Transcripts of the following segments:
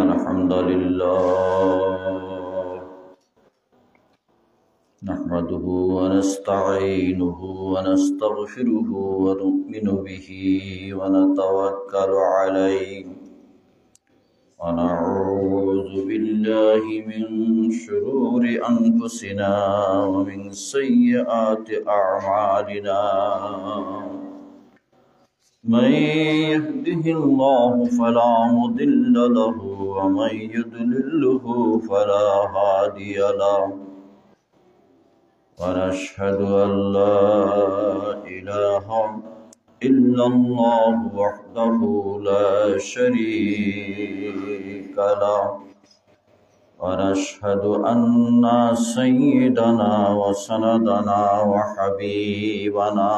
الحمد لله نحمده ونستعينه ونستغفره ونؤمن به ونتوكل عليه ونعوذ بالله من شرور أنفسنا ومن سيئات أعمالنا من يهده الله فلا مضل له ومن يضلله فلا هادي له ونشهد أن لا إله إلا الله وحده لا شريك له ونشهد أن سيدنا وسندنا وحبيبنا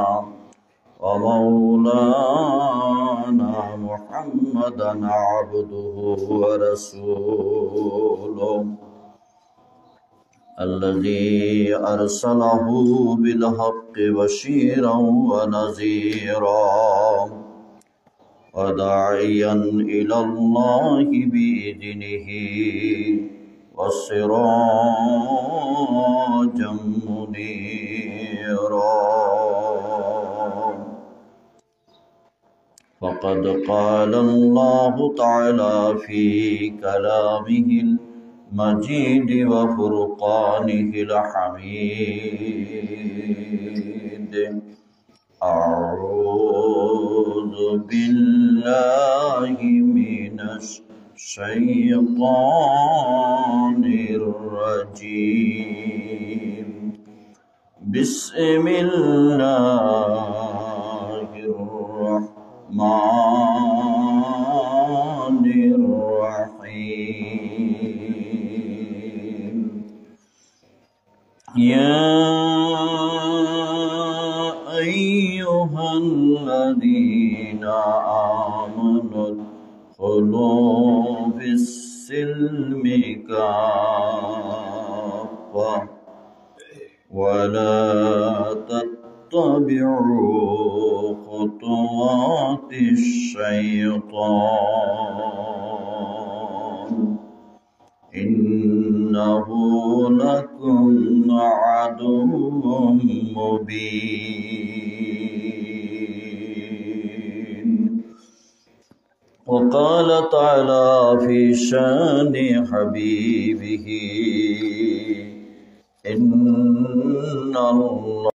ومولانا محمدا عبده ورسوله الذي أرسله بالحق بشيرا ونذيرا وداعيا إلى الله بإذنه وسراجا منيرا فقد قال الله تعالى في كلامه المجيد وفرقانه الحميد أعوذ بالله من الشيطان الرجيم بسم الله الرحمن الرحيم يا أيها الذين آمنوا ادخلوا في السلم كافة ولا تتبعوا خطوات الشيطان إنه لكم عدو مبين وقال تعالى في شان حبيبه إن الله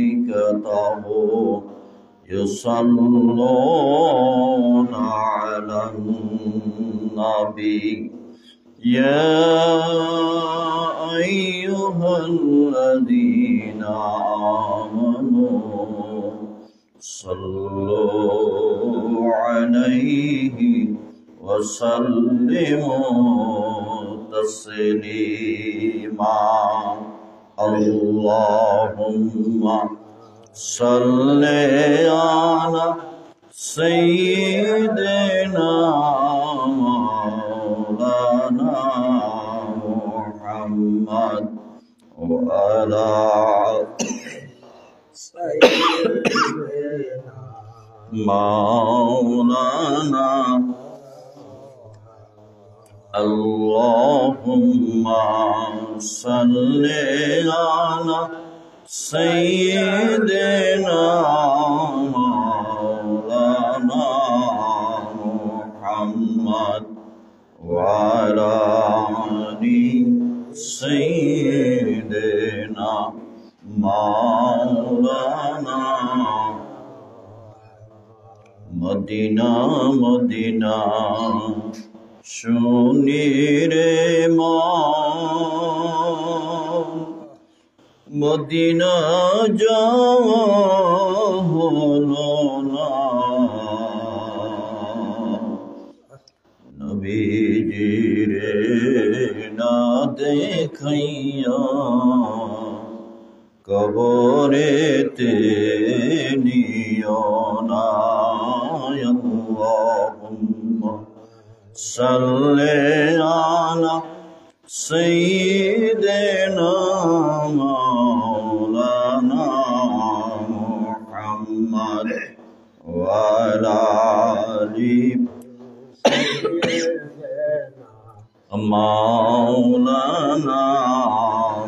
وملائكته يصلون على النبي يا أيها الذين آمنوا صلوا عليه وسلموا تسليما اللهم صل على سيدنا مولانا محمد وعلى سيدنا مولانا اللهم صل على سيدنا مولانا محمد وعلى آل سيدنا مولانا مدینہ مدینہ শুনির মান মদিনা যাওয়া হলো না নবীজিরে না দেখাইয়া কবরেতে নিও না আল্লাহুম্মা সাল্লি আলা সাইয়্যিদিনা মাওলানা মুহাম্মদ ওয়া আলা আলি مولانا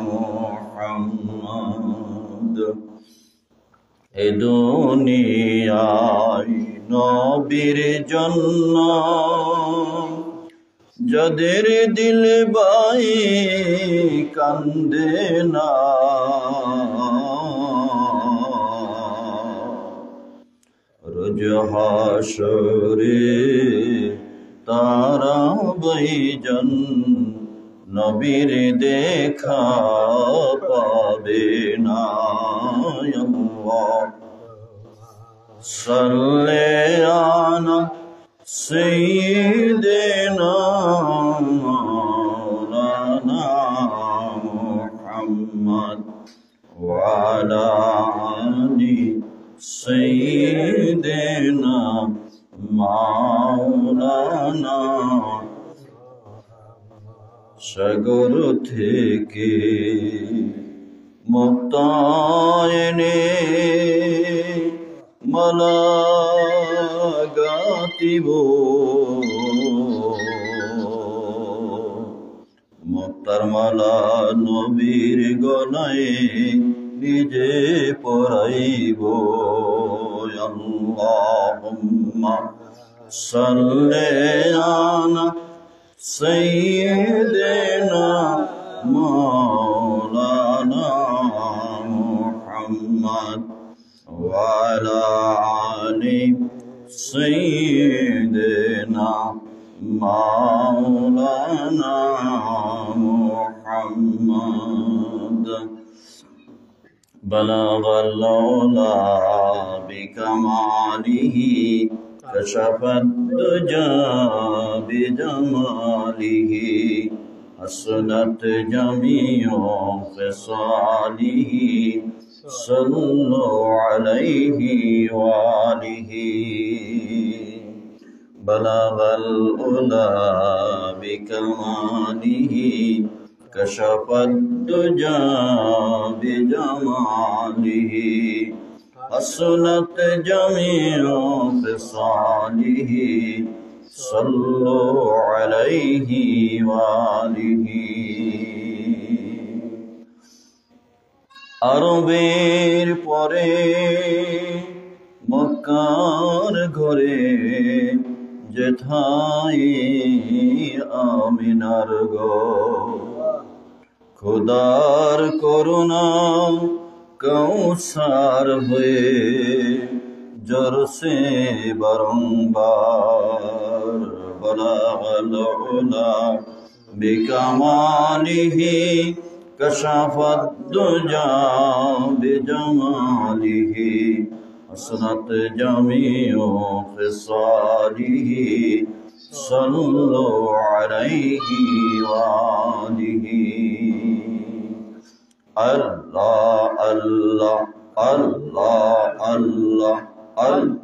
محمد এ দুনিয়ায় নবীর জন্য যাদের দিল বাই কান্দে না রোজ হাসরে তারা বৈজন নবীর দেখা পাবে না আল্লাহ সাল্লি আলা সাইয়্যিদিনা মাওলানা মুহাম্মদ ওয়া আলা আলি সাইয়্যিদিনা মাওলানা সাগর থেকে মুক্তায়নে মালা গাতিব মুক্তার মালা নবীর গলায় নিজে পরাইব আল্লাহুম্মা সাল্লি আলা সাইয়্যিদিনা মাওলানা মুহাম্মদ ওয়া আলা আলি সাইয়্যিদিনা মাওলানা মুহাম্মদ বালাগাল উলা বিকামালিহি كشفت الدجى بجماله حسنت جميع خصاله صلوا عليه وآله بلغ العلا بكماله كشف الدجى بجماله حسنت جميع خصاله صلوا عليه وآله আরবের পরে মক্কার ঘরে যেথায় আমিনার গো খোদার করুণা কৌসার হয়ে জরসে বারংবার বলাগাল উলা বিকামালিহি কশাফাত দুজা বিজামালিহি হাসনাত জামিউ খিসালিহি সাল্লু আলাইহি ওয়া আলিহি Allah, Allah, Allah, Allah, Allah,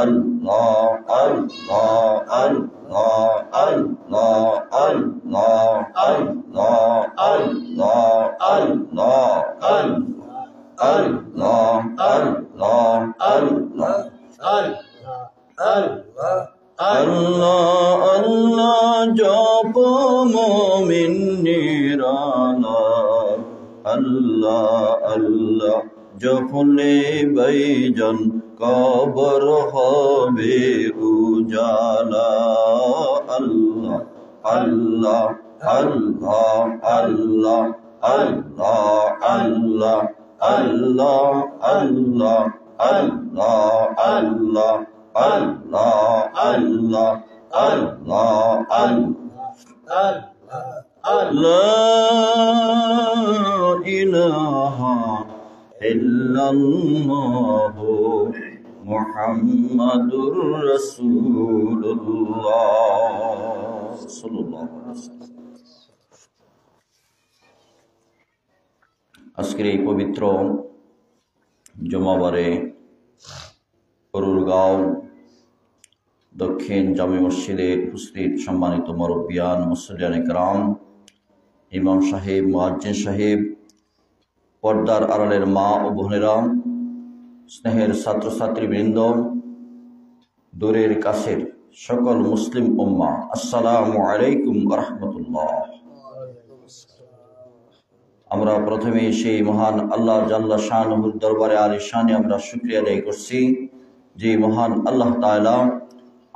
Allah, Allah, Allah, Allah, Allah, Allah, Allah, Allah, Allah, Allah, Allah, Allah, Allah, jop mu'min nirana Allah, Allah, জপলে Bizon কবর হবে উজালা আল্লাহ আল্লাহ আল্লাহ আল্লাহ আল্লাহ আল্লাহ আল্লাহ আল্লাহ আল্লাহ আল্লাহ আল্লাহ আল্লাহ আল্লাহ আল্লাহ ইলাহা ইল্লাল্লাহ মুহাম্মাদুর রাসূলুল্লাহ সাল্লাল্লাহু আলাইহি ওয়াসাল্লাম। আজকের এই পবিত্র জুমাবারে করুরগাঁও দক্ষিণ জামে মসজিদে উপস্থিত সম্মানিত মুরব্বিয়ান, মুসল্লিয়ান ইকরাম, ইমাম সাহেব, মুয়াজ্জিন সাহেব, পর্দার আড়ালের মা ও বোনেরা, স্নেহের ছাত্রছাত্রীবৃন্দ, দূরের কাছের সকল মুসলিম উম্মাহ, আসসালামু আলাইকুম ওয়া রাহমাতুল্লাহ। আমরা প্রথমে সেই মহান আল্লাহ জাল্লা শানুহুর দরবারে আলিশানে আমরা শুকরিয়া আদায় করছি যে মহান আল্লাহ তাআলা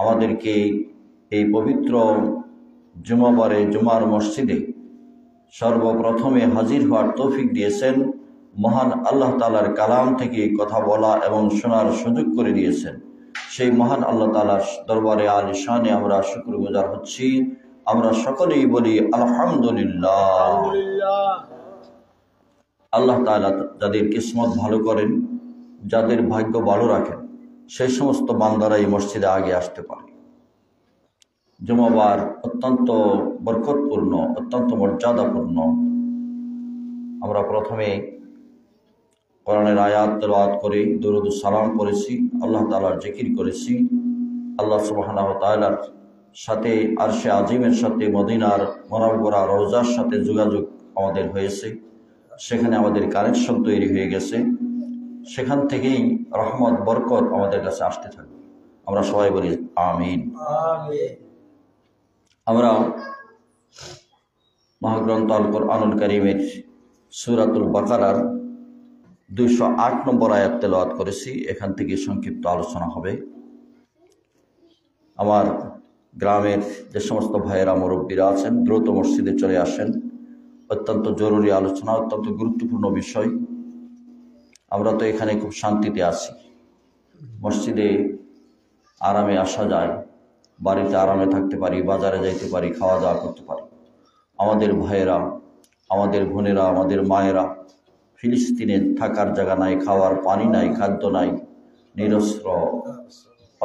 আমাদেরকে এই পবিত্র জুমাবারে জুমার মসজিদে সর্বপ্রথমে হাজির হওয়ার তৌফিক দিয়েছেন। মহান আল্লাহ তাআলার কালাম থেকে কথা বলা এবং শোনার সুযোগ করে দিয়েছেন। সেই মহান আল্লাহ তাআলার দরবারে আলিশানে আমরা শুকরগুজার হচ্ছি। আমরা সকলেই বলি আলহামদুলিল্লাহ। আল্লাহ তাআলা যাদের কিসমত ভালো করেন, যাদের ভাগ্য ভালো রাখেন, সেই সমস্ত বান্দারা এই মসজিদে আগে আসতে পারে। জুমাবার অত্যন্ত বরকতপূর্ণ, অত্যন্ত মর্যাদাপূর্ণ। আমরা প্রথমে কোরআনের আয়াত তেলাওয়াত করে দরুদ ও সালাম পড়েছি, আল্লাহ তাআলার জিকির করেছি। আল্লাহ সুবহানাহু ওয়া তাআলার সাথে আরশে আজিমের সাথে মদিনার মুনাওয়ারা রওজার সাথে যোগাযোগ আমাদের হয়েছে, সেখানে আমাদের কানেকশন তৈরি হয়ে গেছে। সেখান থেকেই রহমত বরকত আমাদের কাছে আসতে থাকবে। আমরা সবাই বলি আমিন। আমরা মহাগ্রন্থ আল কোরআনুল কারীমের সূরাতুল বাকারার 208 নম্বর আয়াত তেলাওয়াত করেছি। এখান থেকে সংক্ষিপ্ত আলোচনা হবে। আমার গ্রামের যে সমস্ত ভাইয়েরা মুরব্বীরা আছেন, দ্রুত মসজিদে চলে আসেন। অত্যন্ত জরুরি আলোচনা, অত্যন্ত গুরুত্বপূর্ণ বিষয়। আমরা তো এখানে খুব শান্তিতে আছি, মসজিদে আরামে আসা যায়, বাড়িতে আরামে থাকতে পারি, বাজারে যাইতে পারি, খাওয়া দাওয়া করতে পারি। আমাদের ভাইয়েরা, আমাদের বোনেরা, আমাদের মায়েরা ফিলিস্তিনে থাকার জায়গা নাই, খাওয়ার পানি নাই, খাদ্য নাই, নিরস্ত্র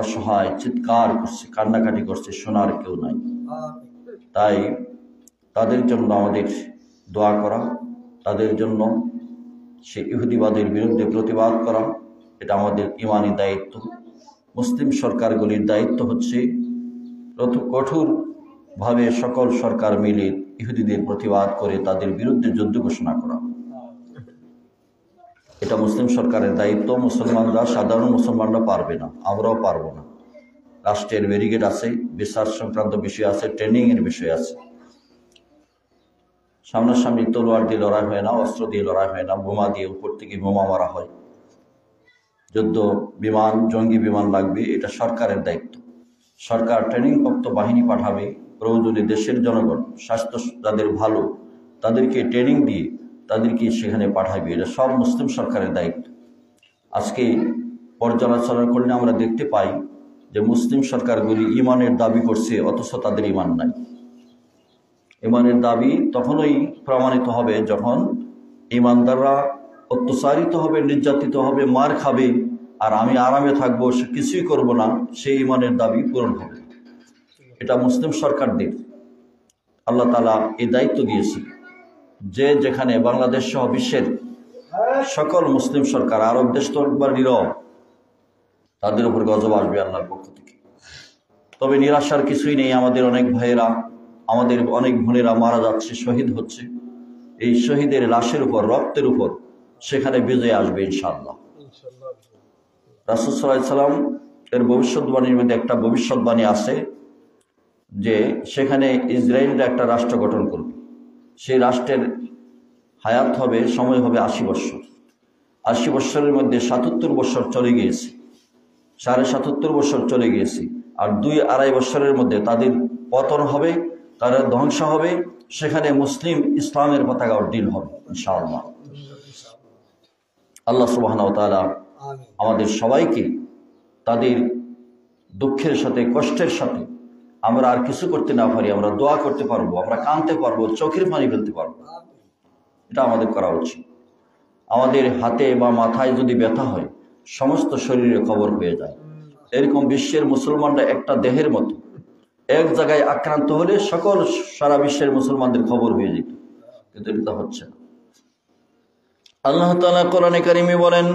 অসহায় চিৎকার করছে, কান্নাকাটি করছে, শোনার কেউ নাই। তাই তাদের জন্য আমাদের দোয়া করা, তাদের জন্য সে ইহুদিবাদের বিরুদ্ধে প্রতিবাদ করা, এটা আমাদের ইমানি দায়িত্ব। মুসলিম সরকারগুলির দায়িত্ব হচ্ছে কঠোরভাবে সকল সরকার মিলে ইহুদিদের প্রতিবাদ করে তাদের বিরুদ্ধে যুদ্ধ ঘোষণা করা। এটা মুসলিম সরকারের দায়িত্ব। মুসলমানরা, সাধারণ মুসলমানরা পারবে না, আমরাও পারবো না। রাষ্ট্রের ব্যারিকেড আছে, বিচার সংক্রান্ত বিষয় আছে, ট্রেনিং এর বিষয় আছে। সামনাসামনি তলোয়ার দিয়ে লড়াই হয় না, অস্ত্র দিয়ে লড়াই হয় না, বোমা দিয়ে উপর থেকে বোমা মারা হয়। যুদ্ধ বিমান, জঙ্গি বিমান লাগবে, এটা সরকারের দায়িত্ব। সরকার ট্রেনিং প্রাপ্ত বাহিনী পাঠাবে, প্রয়োজনে দেশের জনগণ, স্বাস্থ্য যাদের ভালো তাদেরকে ট্রেনিং দিয়ে তাদেরকে সেখানে পাঠাবে। এটা সব মুসলিম সরকারের দায়িত্ব। আজকে পর্যালোচনা করলে আমরা দেখতে পাই যে মুসলিম সরকারগুলি ইমানের দাবি করছে, অথচ তাদের ইমান নাই। ইমানের দাবি তখনই প্রমাণিত হবে যখন ইমানদাররা অত্যাচারিত হবে, নির্যাতিত হবে, মার খাবে, আর আমি আরামে থাকবো, সে কিছুই করব না, সেই ইমানের দাবি পূরণ হবে। এটা মুসলিম সরকারদের আল্লাহ তাআলা এই দায়িত্ব দিয়েছে যে যেখানে বাংলাদেশ সহ বিশ্বের সকল মুসলিম সরকার, আরব দেশ তো একবার নীরব, তাদের উপর গজব আসবে আল্লাহর পক্ষ থেকে। তবে নিরাশার কিছুই নেই। আমাদের অনেক ভাইয়েরা, আমাদের অনেক বোনেরা মারা যাচ্ছে, শহীদ হচ্ছে। এই শহীদের লাশের উপর, রক্তের উপর সেখানে বিজয় আসবে ইনশাআল্লাহ। রাসূল সাল্লাল্লাহু আলাইহি ওয়াসাল্লাম এর ভবিষ্যৎবাণীর মধ্যে একটা ভবিষ্যৎবাণী আছে যে সেখানে ইসরায়েলরা একটা রাষ্ট্র গঠন করবে। সেই রাষ্ট্রের হায়াত হবে, সময় হবে 80 বৎসর। 80 বৎসরের মধ্যে 77 বৎসর চলে গিয়েছে, 77.5 বৎসর চলে গিয়েছে। আর 2-2.5 বৎসরের মধ্যে তাদের পতন হবে, তারা ধ্বংস হবে। সেখানে মুসলিম ইসলামের পতাকা উড্ডীন হবে ইনশাআল্লাহ। আল্লাহ সুবহানাহু ওয়া তাআলা আমাদের সবাইকে তাদের দুঃখের সাথে, কষ্টের সাথে আমরা আর কিছু করতে না পারি, আমরা দোয়া করতে পারবো, আমরা কাঁদতে পারবো, চোখের পানি ফেলতে পারবো। এটা আমাদের করা উচিত। আমাদের হাতে বা মাথায় যদি ব্যথা হয়, সমস্ত শরীরে খবর হয়ে যায়। এরকম বিশ্বের মুসলমানরা একটা দেহের মতো, এক জায়গায় আক্রান্ত হলে সকল সারা বিশ্বের মুসলমানদের খবর হয়ে যেত, কিন্তু এটা হচ্ছে না। আল্লাহ তাআলা কোরআনে কারিমে বলেন,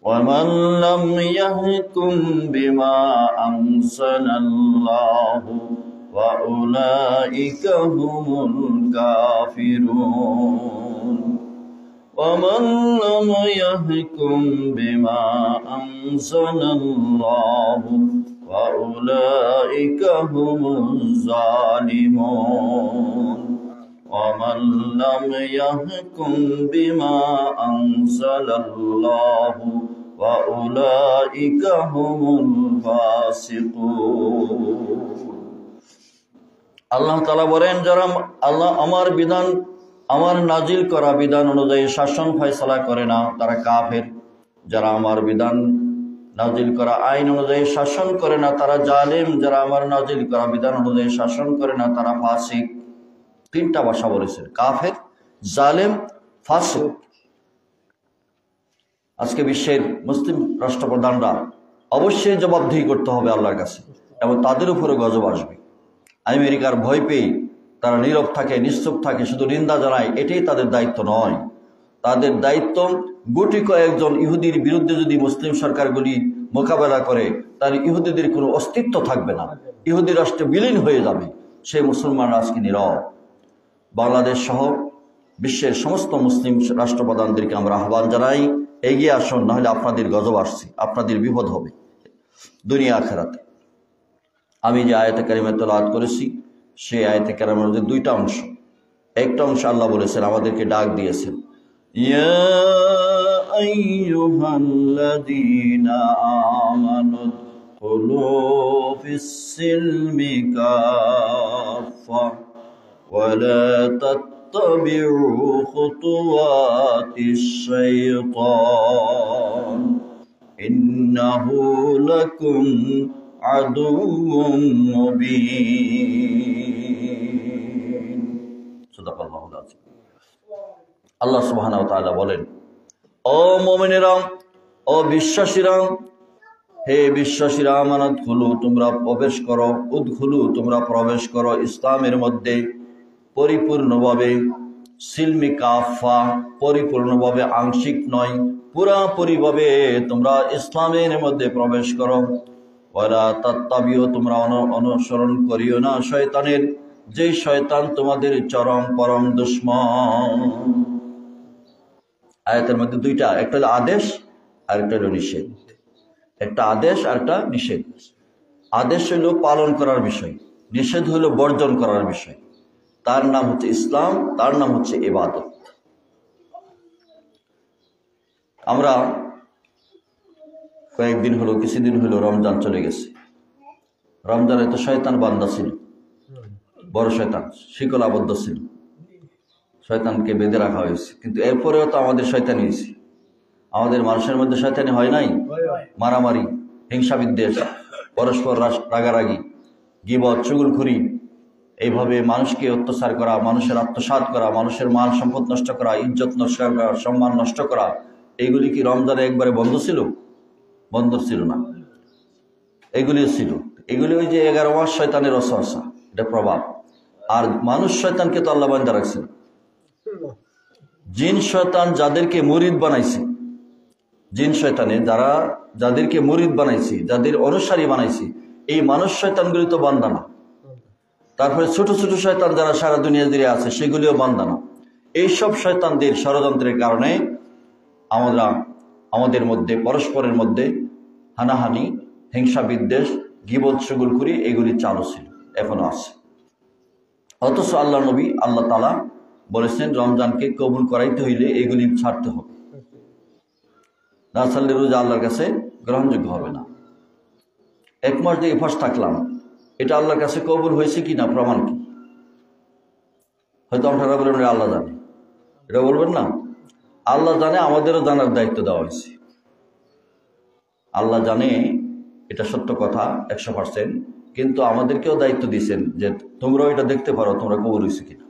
وَمَنْ لَمْ يَحْكُمْ بِمَا أَنزَلَ اللَّهُ وَأُولَئِكَ هُمُ الْكَافِرُونَ وَمَنْ لَمْ يَحْكُمْ بِمَا أَنزَلَ اللَّهُ وأولئك هم الظالمون ومن لم يحكم بما أنزل الله وأولئك هم الفاسقون আল্লাহ তাআলা বলেন, যারা আল্লাহ আমার নাজিল করা বিধান অনুযায়ী শাসন ফয়সালা করে না তারা কাফের। যারা আমার বিধান নাজিল করা আইন অনুযায়ী শাসন করে না তারা জালেম। যারা আমার নাজিল করা বিধান অনুযায়ী শাসন করে না তারা ফাসিক। তিনটা ভাষা বলেছেন, কাফের, জালেম, ফাসিক। আজকে বিশ্বের মুসলিম রাষ্ট্রপ্রধানরা অবশ্যই জবাবদিহি করতে হবে আল্লাহর কাছে, এবং তাদের উপরে গজব আসবে। আমেরিকার ভয় পেয়ে তারা নীরব থাকে, নিশ্চুপ থাকে, শুধু নিন্দা জানায়, এটাই তাদের দায়িত্ব নয়। তাদের দায়িত্ব গুটি কয়েকজন ইহুদির বিরুদ্ধে যদি মুসলিম সরকারগুলি মোকাবেলা করে, তাহলে ইহুদিদের কোনো অস্তিত্ব থাকবে না, ইহুদি রাষ্ট্র বিলীন হয়ে যাবে। সেই মুসলমানরা আজকে নীরব। বাংলাদেশ সহ বিশ্বের সমস্ত মুসলিম রাষ্ট্রপ্রধানদেরকে আমরা আহ্বান জানাই, এগিয়ে আসুন, নাহলে আপনাদের গজব আসছে, আপনাদের বিপদ হবে দুনিয়া আখিরাতে। আমি যে আয়াতে কারিমা তেলাওয়াত করেছি, সেই আয়াতে কারিমার মধ্যে দুইটা অংশ। একটা অংশ আল্লাহ বলেছেন, আমাদেরকে ডাক দিয়েছেন, ইয়া আইয়ুহাল্লাযীনা আমানু দুখুলু ফিস-সিলমি কাফা ওয়া লা তাত্তাবিউ খুতুওয়াতিশ শাইতান ইন্নাহু লাকুম আদুউম মুবিন। সাদাকাল্লাহুল আযীম। আল্লাহ সুবহানাহু ওয়া তাআলা বলেন, ও মুমিনেরা, ও বিশ্বাসীরা, হে বিশ্বাসীরা, আমানত খুলু, তোমরা প্রবেশ করো, উদখুলু, তোমরা প্রবেশ করো ইসলামের মধ্যে পরিপূর্ণভাবে, সিলমি কাফা, পরিপূর্ণভাবে, আংশিক নয়, পুরাপুরিভাবে তোমরা ইসলামের মধ্যে প্রবেশ করো। ওয়ালা তাত্তাবিউ, তোমরা অনুসরণ করিও না শয়তানের, যে শয়তান তোমাদের চরম পরম দুশমন। আয়াতের মধ্যে দুইটা, একটা হলো আদেশ আর একটা হলো নিষেধ। একটা আদেশ আর একটা নিষেধ। আদেশ হলো পালন করার বিষয়, নিষেধ হলো বর্জন করার বিষয়। তার নাম হচ্ছে ইসলাম, তার নাম হচ্ছে ইবাদত। আমরা কয়েকদিন হলো, কিছুদিন হলো রমজান চলে গেছে। রমজানে তো শয়তান বান্দা ছিল, বড় শয়তান শিকল আবদ্ধ ছিল, শয়তানকে বেঁধে রাখা হয়েছে। কিন্তু এরপরেও তো আমাদের শয়তানি হয়েছে, আমাদের মানুষের মধ্যে শয়তানি হয় নাই? মারামারি, হিংসা বিদ্বেষ, পরস্পর রাগারাগি, গীবত, চুগলখড়ি, এইভাবে মানুষকে অত্যাচার করা, মানুষের আত্মসাৎ করা, মানুষের মাল সম্পদ নষ্ট করা, ইজ্জত নষ্ট করা, সম্মান নষ্ট করা, এইগুলি কি রমজানে একবারে বন্ধ ছিল? বন্ধ ছিল না, এগুলিও ছিল। এগুলি ওই যে 11 মাস শয়তানের ওয়াসওয়াসা, এটা প্রভাব। আর মানুষ শয়তানকে তো আল্লাহ বান্দা রাখছেন। জিন শয়তান যাদেরকে মুরিদ বানাইছে, জিন শয়তানে যাদেরকে মুরিদ বানাইছে, যাদের অনুসারী বানাইছে, এই মানুষ শয়তানগুলি তো বান্দা না। তারপরে ছোট ছোট শয়তান যারা সারা দুনিয়া জুড়ে আছে, সেগুলিও বান্দা না। এইসব শয়তানদের ষড়যন্ত্রের কারণে আমাদের মধ্যে, পরস্পরের মধ্যে হানাহানি, হিংসা বিদ্বেষ, গীবত, চুগলখড়ি, এগুলি চালু ছিল, এখনো আছে। অথচ আল্লাহ নবী, আল্লাহ তাআলা বলেছেন, রমজানকে কবুল করাইতে হইলে এগুলি ছাড়তে হবে, না ছাড়লে রোজা আল্লাহর কাছে গ্রহণযোগ্য হবে না। 1 মাস যে ইফাস থাকলাম, এটা আল্লাহর কাছে কবুল হয়েছে কিনা প্রমাণ কি? হয়তো আপনারা বলবেন আল্লাহ জানে, এটা বলবেন না? আল্লাহ জানে, আমাদেরও জানার দায়িত্ব দেওয়া হয়েছে। আল্লাহ জানে, এটা সত্য কথা 100%, কিন্তু আমাদেরকেও দায়িত্ব দিয়েছেন যে তোমরাও এটা দেখতে পারো, তোমরা কবুল হয়েছে কিনা।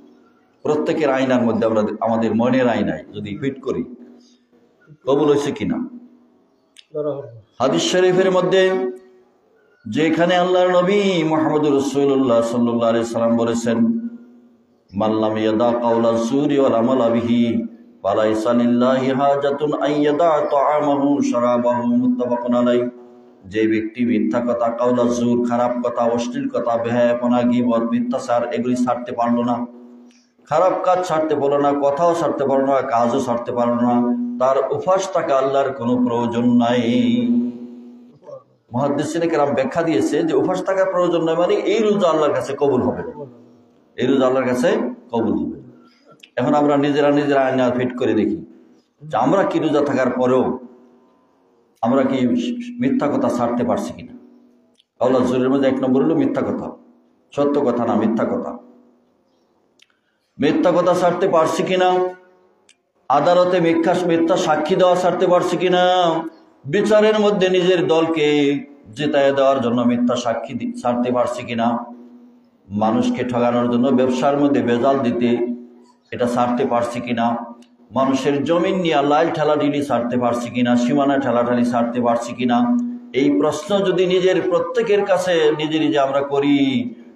প্রত্যেকের আয়নার মধ্যে আমরা আমাদের মনের আয়নায় যদি ফিট করি, কবুল হয়েছে কিনা। হাদিস শরীফের মধ্যে যেখানে আল্লাহর নবী মুহাম্মদুর রাসূলুল্লাহ সাল্লাল্লাহু আলাইহি সাল্লাম বলেছেন, মান লাম ইয়াদা কাওলা যুরি ওয়াল আমাল বিহি ফালাইসা লিল্লাহি হাজাতুন আন ইয়াদা তাআমাহু শারাবাহু, মুত্তাফাকুন আলাইহি। যে ব্যক্তি মিথ্যা কথা, কাওলা যুর, খারাপ কথা, অশ্লীল কথা, বেহায়াপনা, গীবত, মিথ্যাচার, এগুলি ছাড়তে পারলো না, খারাপ কাজ ছাড়তে পারলো না, কথাও ছাড়তে পারলো না, কাজও ছাড়তে পারলো না, তার উপাস থাকা আল্লাহর কোনো প্রয়োজন নাই। মুহাদ্দিসিনে কেরাম ব্যাখ্যা দিয়েছে যে উপাস থাকার প্রয়োজন নয়, মানে এই রোজা আল্লাহর কাছে কবুল হবে, এই রোজা আল্লাহর কাছে কবুল হবে। এখন আমরা নিজেরা আয়না ফিট করে দেখি যে আমরা কি রোজা থাকার পরেও আমরা কি মিথ্যা কথা ছাড়তে পারছি কিনা। আল্লাহ জোরের মধ্যে 1 নম্বর হলো মিথ্যা কথা, সত্য কথা না, মিথ্যা কথা। মিথ্যা কথা ছাড়তে পারছি কিনা, আদালতে মিথ্যা সাক্ষী দেওয়া ছাড়তে পারছি কিনা, বিচারের মধ্যে নিজের দলকে জেতায় দেওয়ার জন্য মিথ্যা সাক্ষী ছাড়তে পারছি কিনা, মানুষকে ঠগানোর জন্য ব্যবসার মধ্যে ভেজাল দিতে এটা ছাড়তে পারছি কিনা, মানুষের জমিন নিয়ে লাইল ঠেলাঠেলি ছাড়তে পারছি কিনা, সীমানা ঠেলাঠেলি ছাড়তে পারছি কিনা। এই প্রশ্ন যদি নিজের প্রত্যেকের কাছে নিজে আমরা করি,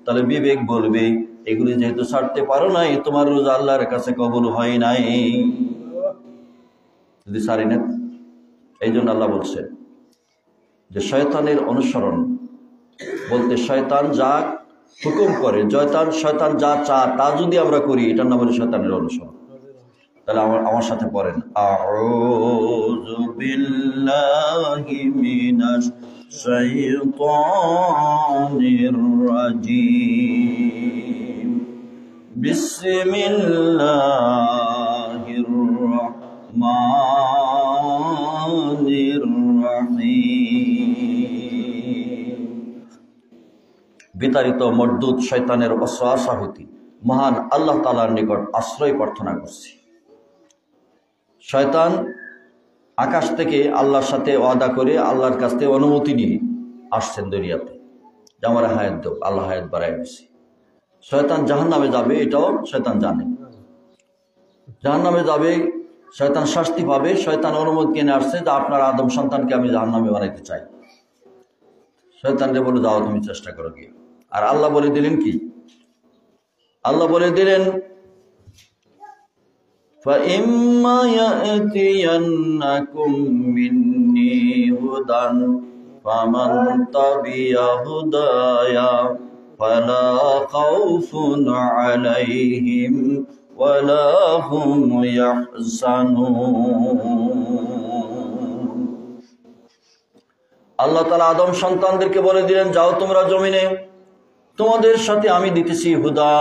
তাহলে বিবেক বলবে এগুলি যেহেতু ছাড়তে পারো নাই, তোমার রোজা আল্লাহর কাছে কবুল হয় নাই। যদি ছাড়ি না, এই জন্য আল্লাহ বলছে যে শয়তানের অনুসরণ বলতে শয়তান যা হুকুম করে, শয়তান যা তা যদি আমরা করি, এটার নাম হলো শয়তানের অনুসরণ। তাহলে আমার সাথে পড়েন, আউযু বিল্লাহি মিনাশ শাইতানির রাজিম, বিসমিল্লাহির রাহমানির রাহিম। বিতাড়িত মর্দুদ শয়তানের ওয়াসওয়াসা হইতে মহান আল্লাহ তাআলার নিকট আশ্রয় প্রার্থনা করছি। শয়তান আকাশ থেকে আল্লাহর সাথে ওয়াদা করে আল্লাহর কাছ থেকে অনুমতি নিয়ে আসছেন দুনিয়াতে যে আমার হায়াত দাও, আল্লাহ হায়াত বাড়াই দিয়েছে। শয়তান জাহান্নামে যাবে এটাও শয়তান জানে, জাহান্নামে যাবে, শয়তান শাস্তি পাবে। শয়তান অনুমতি কিনে আসছে যে আপনার আদম সন্তানকে আমি জাহান্নামে বানাইতে চাই। শয়তানকে বলে যাও, তুমি চেষ্টা করো গিয়ে। আর আল্লাহ বলে দিলেন কি? আল্লাহ বলে দিলেন فَإِمَّا يَأْتِيَنَّكُم مِّنِّي هُدًى فَمَن تَبِعَ هُدَايَ فَلَا خَوْفٌ عَلَيْهِمْ وَلَا هُمْ يَحْزَنُونَ। আল্লাহ তাআলা আদম সন্তানদেরকে বলে দিলেন, যাও তোমরা জমিনে, তোমাদের সাথে আমি দিতেছি হুদা,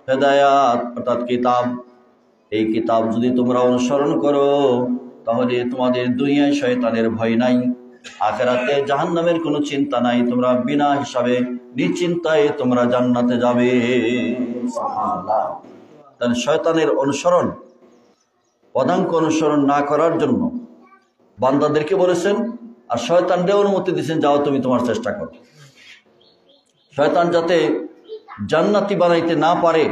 হেদায়াত অর্থাৎ কিতাব। এই কিতাব যদি তোমরা অনুসরণ করো, তাহলে তোমাদের দুনিয়ায় শয়তানের ভয় নাই, আখিরাতে জাহান্নামের কোনো চিন্তা নাই। তোমরা বিনা হিসাবে নিশ্চিন্তায় তোমরা জান্নাতে যাবে। সুবহানাল্লাহ। তাহলে শয়তানের অনুসরণ, পদাঙ্ক অনুসরণ না করার জন্য বান্দাদেরকে বলেছেন, আর শয়তানকে অনুমতি দিয়েছেন, যাও তুমি তোমার চেষ্টা করো। শয়তান যাতে জান্নাতি বানাইতে না পারে,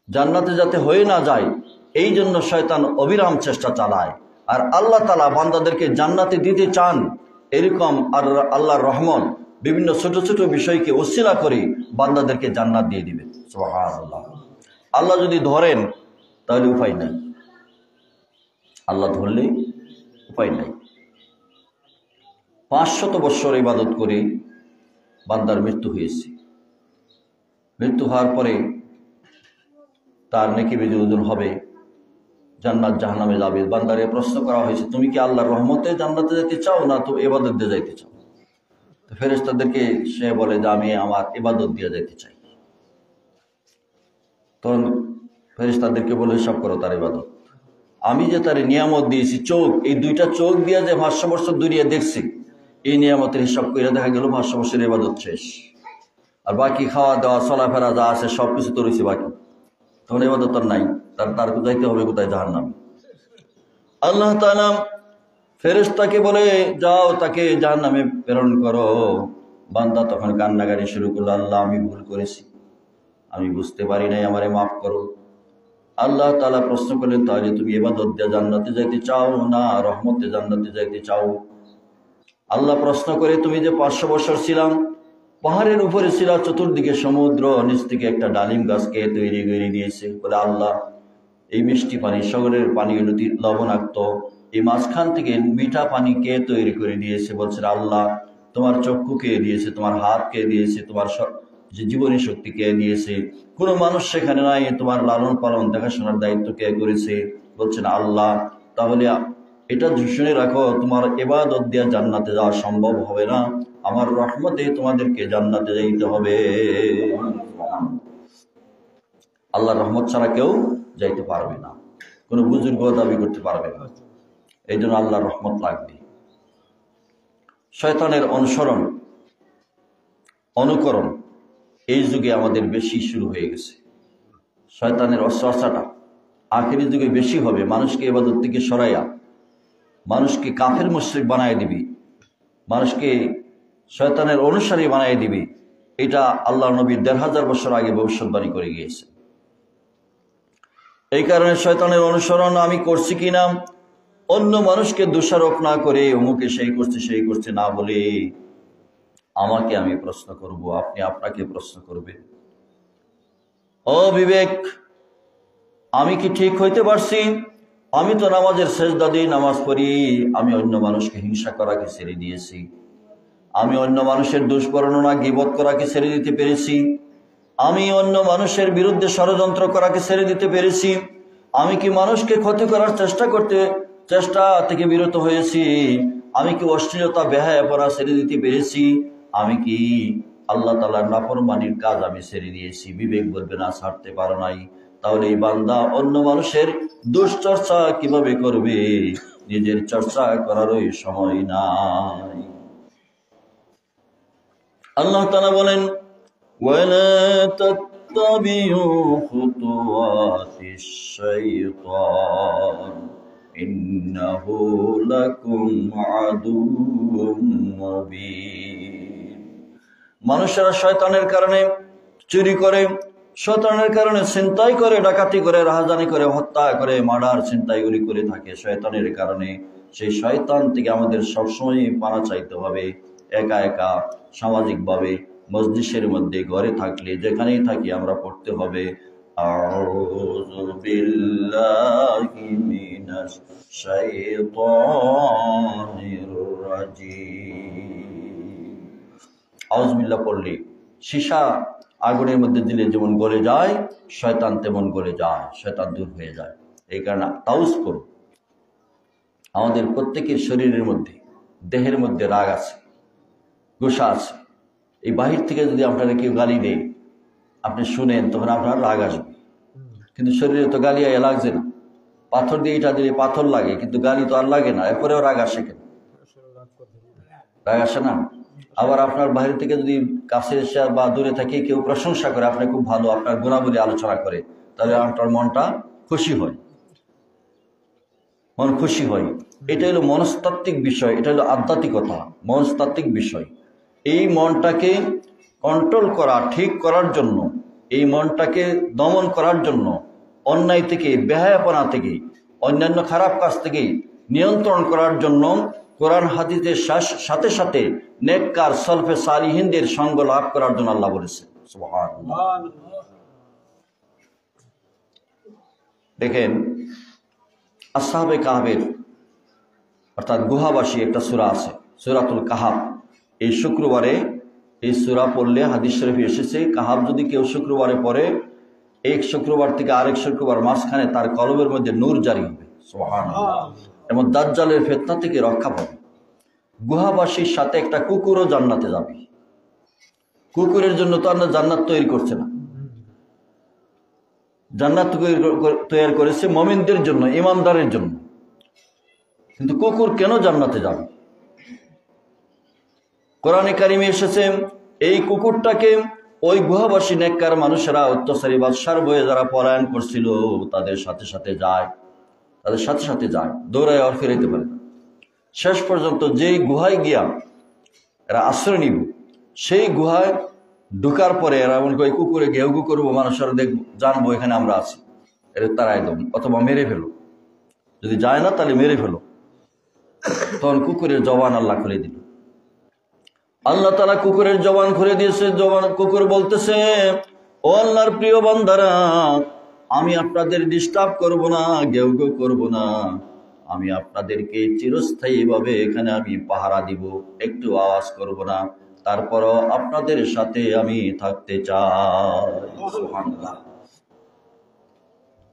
জান্নাতে যাতে হয়ে না যায়, এই জন্য শয়তান অবিরাম চেষ্টা চালায়। আর আল্লাহ তাআলা বান্দাদেরকে জান্নাতে দিতে চান, এরকম আর আল্লাহর রহমত বিভিন্ন ছোট ছোট বিষয়কে ওসিলা করে বান্দাদেরকে জান্নাত দিয়ে দিবে। সুবহানাল্লাহ। আল্লাহ যদি ধরেন তাহলে উপায় নাই, আল্লাহ ধরলে উপায় নাই। 500 বৎসর ইবাদত করে বান্দার মৃত্যু হয়েছে। মৃত্যু হওয়ার পরে তার নেকি বিজুদুল হবে, জান্নাত জাহান্নামে যাবে। বান্দারে প্রশ্ন করা হয়েছে, তুমি কি আল্লাহর রহমতে জান্নাতে যেতে চাও না তুমি ইবাদত দিয়ে যাইতে চাও? তো ফেরেশতাদেরকে সে বলে যে আমি আমার ইবাদত দিয়ে যাইতে চাই। তখন ফেরেশতাদেরকে বলে হিসাব করো তার ইবাদত। আমি যে তার নিয়ামত দিয়েছি, চোখ, এই 2টা চোখ দিয়ে যে 500 বছর দুনিয়া দেখছি, এই নিয়ামতের হিসাব করে দেখা গেল 500 বছরের ইবাদত শেষ। আর বাকি খাওয়া দাওয়া চলাফেরা যা আছে সবকিছু তো রয়েছে বাকি, তখন ইবাদত আর নাই। তার যাইতে হবে কোথায়? জাহান্নামে। আল্লাহ তাআলা ফেরেশতাকে বলে যাও তাকে জাহান্নামে প্রেরণ করো। বান্দা তখন কান্নাকাটি শুরু করলো, আল্লাহ আমি ভুল করেছি, আমি বুঝতে পারি নাই, আমারে মাফ করো। আল্লাহ তাআলা প্রশ্ন করলেন, তাহলে তুমি ইবাদত দিয়ে জান্নাতে যাইতে চাও না রহমতে জান্নাতে যাইতে চাও? আল্লাহ প্রশ্ন করে, তুমি যে 500 বছর ছিলাম, পাহাড়ের উপরে ছিল, চতুর্দিকে সমুদ্র, নিচ থেকে একটা ডালিম গাছকে তৈরি করে দিয়েছে। বলে আল্লাহ এই মিষ্টি পানি, সাগরের পানি হলো লবণাক্ত, এই মাঝখান থেকে মিঠা পানি কে তৈরি করে দিয়েছে? বলছে আল্লাহ তোমার চক্ষু কে দিয়েছে, তোমার হাত কে দিয়েছে, তোমার যে জীবনী শক্তি কে দিয়েছে? কোনো মানুষ সেখানে নাই, তোমার লালন পালন দেখাশোনার দায়িত্ব কে করেছে? বলছেন আল্লাহ। তাহলে এটা শুনে রাখো, তোমার ইবাদত দিয়ে জান্নাতে যাওয়া সম্ভব হবে না, আমার রহমতে তোমাদেরকে জান্নাতে যাইতে হবে। আল্লাহর রহমত ছাড়া কেউ যাইতে পারবে না, কোনো বুজুর্গ দাবি করতে পারবে না। এই জন্য আল্লাহর রহমত লাগবে। শয়তানের অনুসরণ অনুকরণ এই যুগে আমাদের বেশি শুরু হয়ে গেছে। শয়তানের চর্চাটা আখেরি যুগে বেশি হবে। মানুষকে ইবাদত থেকে সরাইয়া মানুষকে কাফের মুশরিক বানায় দিবি, মানুষকে শয়তানের অনুসারী বানায় দিবি। এটা আল্লাহ নবী ১৫০০ বছর আগে ভবিষ্যৎবাণী করে গিয়েছে। এই কারণে শয়তানের অনুসরণ আমি করছি কিনা অন্য মানুষকে দোষারোপ না করে, অমুকে সেই করছে না বলে আমাকে আমি প্রশ্ন করব, আপনি আপনাকে প্রশ্ন করবেন। ও বিবেক, আমি কি ঠিক হইতে পারছি? আমি তো নামাজের সেজদা দিয়ে নামাজ পড়ি, আমি অন্য মানুষকে হিংসা করাকে ছেড়ে দিয়েছি, আমি অন্য মানুষের দুষ্বর্ণনা গীবত করাকে ছেড়ে দিতে পেরেছি, আমি অন্য মানুষের বিরুদ্ধে ষড়যন্ত্র করাকে ছেড়ে দিতে পেরেছি, আমি কি মানুষকে ক্ষতি করার চেষ্টা থেকে বিরত হয়েছি, আমি কি অশ্লীলতা বেহায়াপনা ছেড়ে দিতে পেরেছি, আমি কি আল্লাহ তাআলার নাফরমানির কাজ আমি ছেড়ে দিয়েছি? বিবেক বলবে না ছাড়তে পারো নাই। তাহলে এই বান্দা অন্য মানুষের দুশ্চর্চা কিভাবে করবে? নিজের চর্চা করারই সময় নাই। আল্লাহ তাআলা বলেন, ওয়ালা তাত্তাবিউ খুতুওয়াতিশ শাইতান ইন্নাহু লাকুম আদুউম মুবিন। মানুষেরা শয়তানের কারণে চুরি করে, শয়তানের কারণে ছিনতাই করে, ডাকাতি করে, রাহাজানি করে, হত্যা করে, মার্ডার ছিনতাইগুলি করে থাকে শয়তানের কারণে। সেই শয়তান থেকে আমাদের সবসময় পানা চাইতে হবে। একা একা সামাজিকভাবে মজলিসের মধ্যে, ঘরে থাকলে, যেখানেই থাকি আমরা পড়তে হবে আউযু বিল্লাহি মিনাশ শাইতানির রাজিম। আউযু বিল্লাহ পড়লে সীসা আগুনের মধ্যে দিলে যেমন গলে যায়, শয়তান তেমন গলে যায়, শয়তান দূর হয়ে যায়। এই কারণে তাউজ করো। আমাদের প্রত্যেকের শরীরের মধ্যে, দেহের মধ্যে রাগ আছে, গোসা আছে। এই বাহির থেকে যদি আপনারা কেউ গালি দেয়, আপনি শুনেন, তখন আপনার রাগ আসবে। কিন্তু শরীরে তো গালি লাগছে না। পাথর দিয়ে এটা দিলে পাথর লাগে, কিন্তু গালি তো আর লাগে না, এরপরেও রাগ আসে কেন? রাগ আসে না। আবার আপনার বাইরে থেকে যদি কাছে এসে বা দূরে থেকে কেউ প্রশংসা করে, আপনি খুব ভালো, আপনার গুণাবলী আলোচনা করে, তাহলে আপনার মনটা খুশি হয়, মন খুশি হয়। এটা হলো মনস্তাত্ত্বিক বিষয়, এটা হলো আধ্যাত্মিকতা, মনস্তাত্ত্বিক বিষয়। এই মনটাকে কন্ট্রোল করা, ঠিক করার জন্য, এই মনটাকে দমন করার জন্য, অন্যায় থেকে, বেহায়াপনা থেকে, অন্যান্য খারাপ কাজ থেকে নিয়ন্ত্রণ করার জন্য কোরআন হাদিসের সাথে সাথে নেককার সলফে সালিহিনদের সঙ্গ লাভ করার জন্য আল্লাহ বলেছেন। সুবহানাল্লাহ। দেখেন, আসহাবে কাহফের অর্থাৎ গুহাবাসী একটা সূরা আছে, সূরাতুল কাহাফ। এই শুক্রবারে এই সূরা পড়লে হাদিস শরীফে এসেছে, কাহাফ যদি কেউ শুক্রবারে পড়ে, এক শুক্রবার থেকে আরেক শুক্রবার মাঝখানে তার কলবের মধ্যে নূর জারি হবে। সুবহানাল্লাহ। এবং দাজ্জালের ফিতনা থেকে রক্ষা পাবে। গুহাবাসীর সাথে একটা কুকুরও জান্নাতে যাবে। কুকুরের জন্য তো আমরা জান্নাত তৈরি করছে না, জান্নাত তৈরি করেছে মুমিনদের জন্য, ইমানদারের জন্য। কিন্তু কুকুর কেন জান্নাতে যাবে? কোরআনে কারিমে এসেছে, এই কুকুরটাকে ওই গুহাবাসী নেককার মানুষেরা, অত্যাচারী বাদশার বয়ে যারা পলায়ন করছিল, তাদের সাথে সাথে যায়, দৌড়ায় আর ফিরাইতে পারে না। শেষ পর্যন্ত যেই গুহায় গিয়া এরা আশ্রয় নিব, সেই গুহায় ঢুকার পরে এরা মনে করে কুকুরে ঘেউ ঘু করবো, মানুষেরা দেখবো, জানবো এখানে আমরা আছি, এর তারাই দেব, অথবা মেরে ফেলো। যদি যায় না তাহলে মেরে ফেলো। তখন কুকুরের জবান আল্লাহ খুলে দিল। আল্লাহ তাআলা কুকুরের জবান খুলে দিয়েছে। কুকুর বলতেছে, ও আল্লাহর প্রিয় বান্দারা, আমি আপনাদের ডিস্টার্ব করব না, ঘেউ ঘেউ করব না, আমি আপনাদেরকে চিরস্থায়ী ভাবে এখানে আমি পাহারা দিব, একটু আওয়াজ করব না, তারপরও আপনাদের সাথে আমি থাকতে চাই। সুবহানাল্লাহ।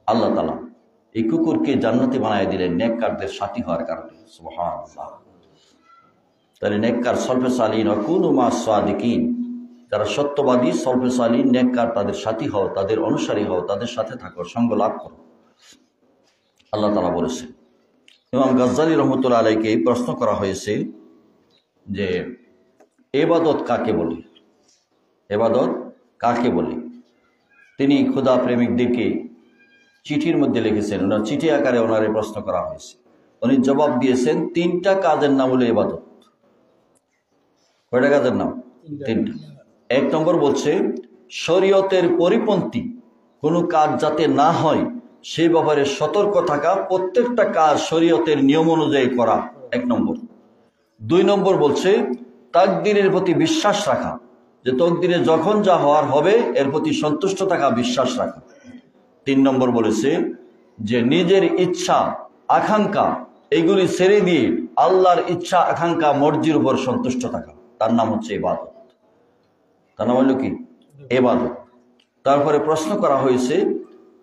আল্লাহ তাআলা এই কুকুরকে জান্নাতি বানায় দিলেন নেককারদের সাথী হওয়ার কারণে। সুবহানাল্লাহ। তাহলে নেককার সলফে সালিহিন ওয়া কুনু মা'আস সাদিকিন, যারা সত্যবাদী সলফে সালিহিন নেককার তাদের সাথী হও, তাদের অনুসারী হও, তাদের সাথে থাকো, সঙ্গ লাভ করো, আল্লাহ তাআলা বলেছেন। ইমাম গাজ্জালী রহমতুল্লাহ আলাইকে প্রশ্ন করা হয়েছে যে ইবাদত কাকে বলে, ইবাদত কাকে বলে? তিনি খোদা প্রেমিকদেরকে চিঠির মধ্যে লিখেছেন, ওনার চিঠি আকারে ওনারে প্রশ্ন করা হয়েছে। উনি জবাব দিয়েছেন 3টা কাজের নাম হলো ইবাদত। কয়টা কাজের নাম? 3টা। 1 নম্বর বলছে শরীয়তের পরিপন্থী কোনো কাজ যাতে না হয় সেই ব্যাপারে সতর্ক থাকা, প্রত্যেকটা কাজ শরীয়তের নিয়ম অনুযায়ী করা, 1 নম্বর। 2 নম্বর বলছে তাকদীরের প্রতি বিশ্বাস রাখা, যে তাকদীরে যখন যা হওয়ার হবে এর প্রতি সন্তুষ্ট থাকা, বিশ্বাস রাখা। 3 নম্বর বলেছে যে নিজের ইচ্ছা আকাঙ্ক্ষা এগুলি ছেড়ে দিয়ে আল্লাহর ইচ্ছা আকাঙ্ক্ষা মর্জির উপর সন্তুষ্ট থাকা, তার নাম হচ্ছে ইবাদত। তার নাম হলো কি? ইবাদত। তারপরে প্রশ্ন করা হয়েছে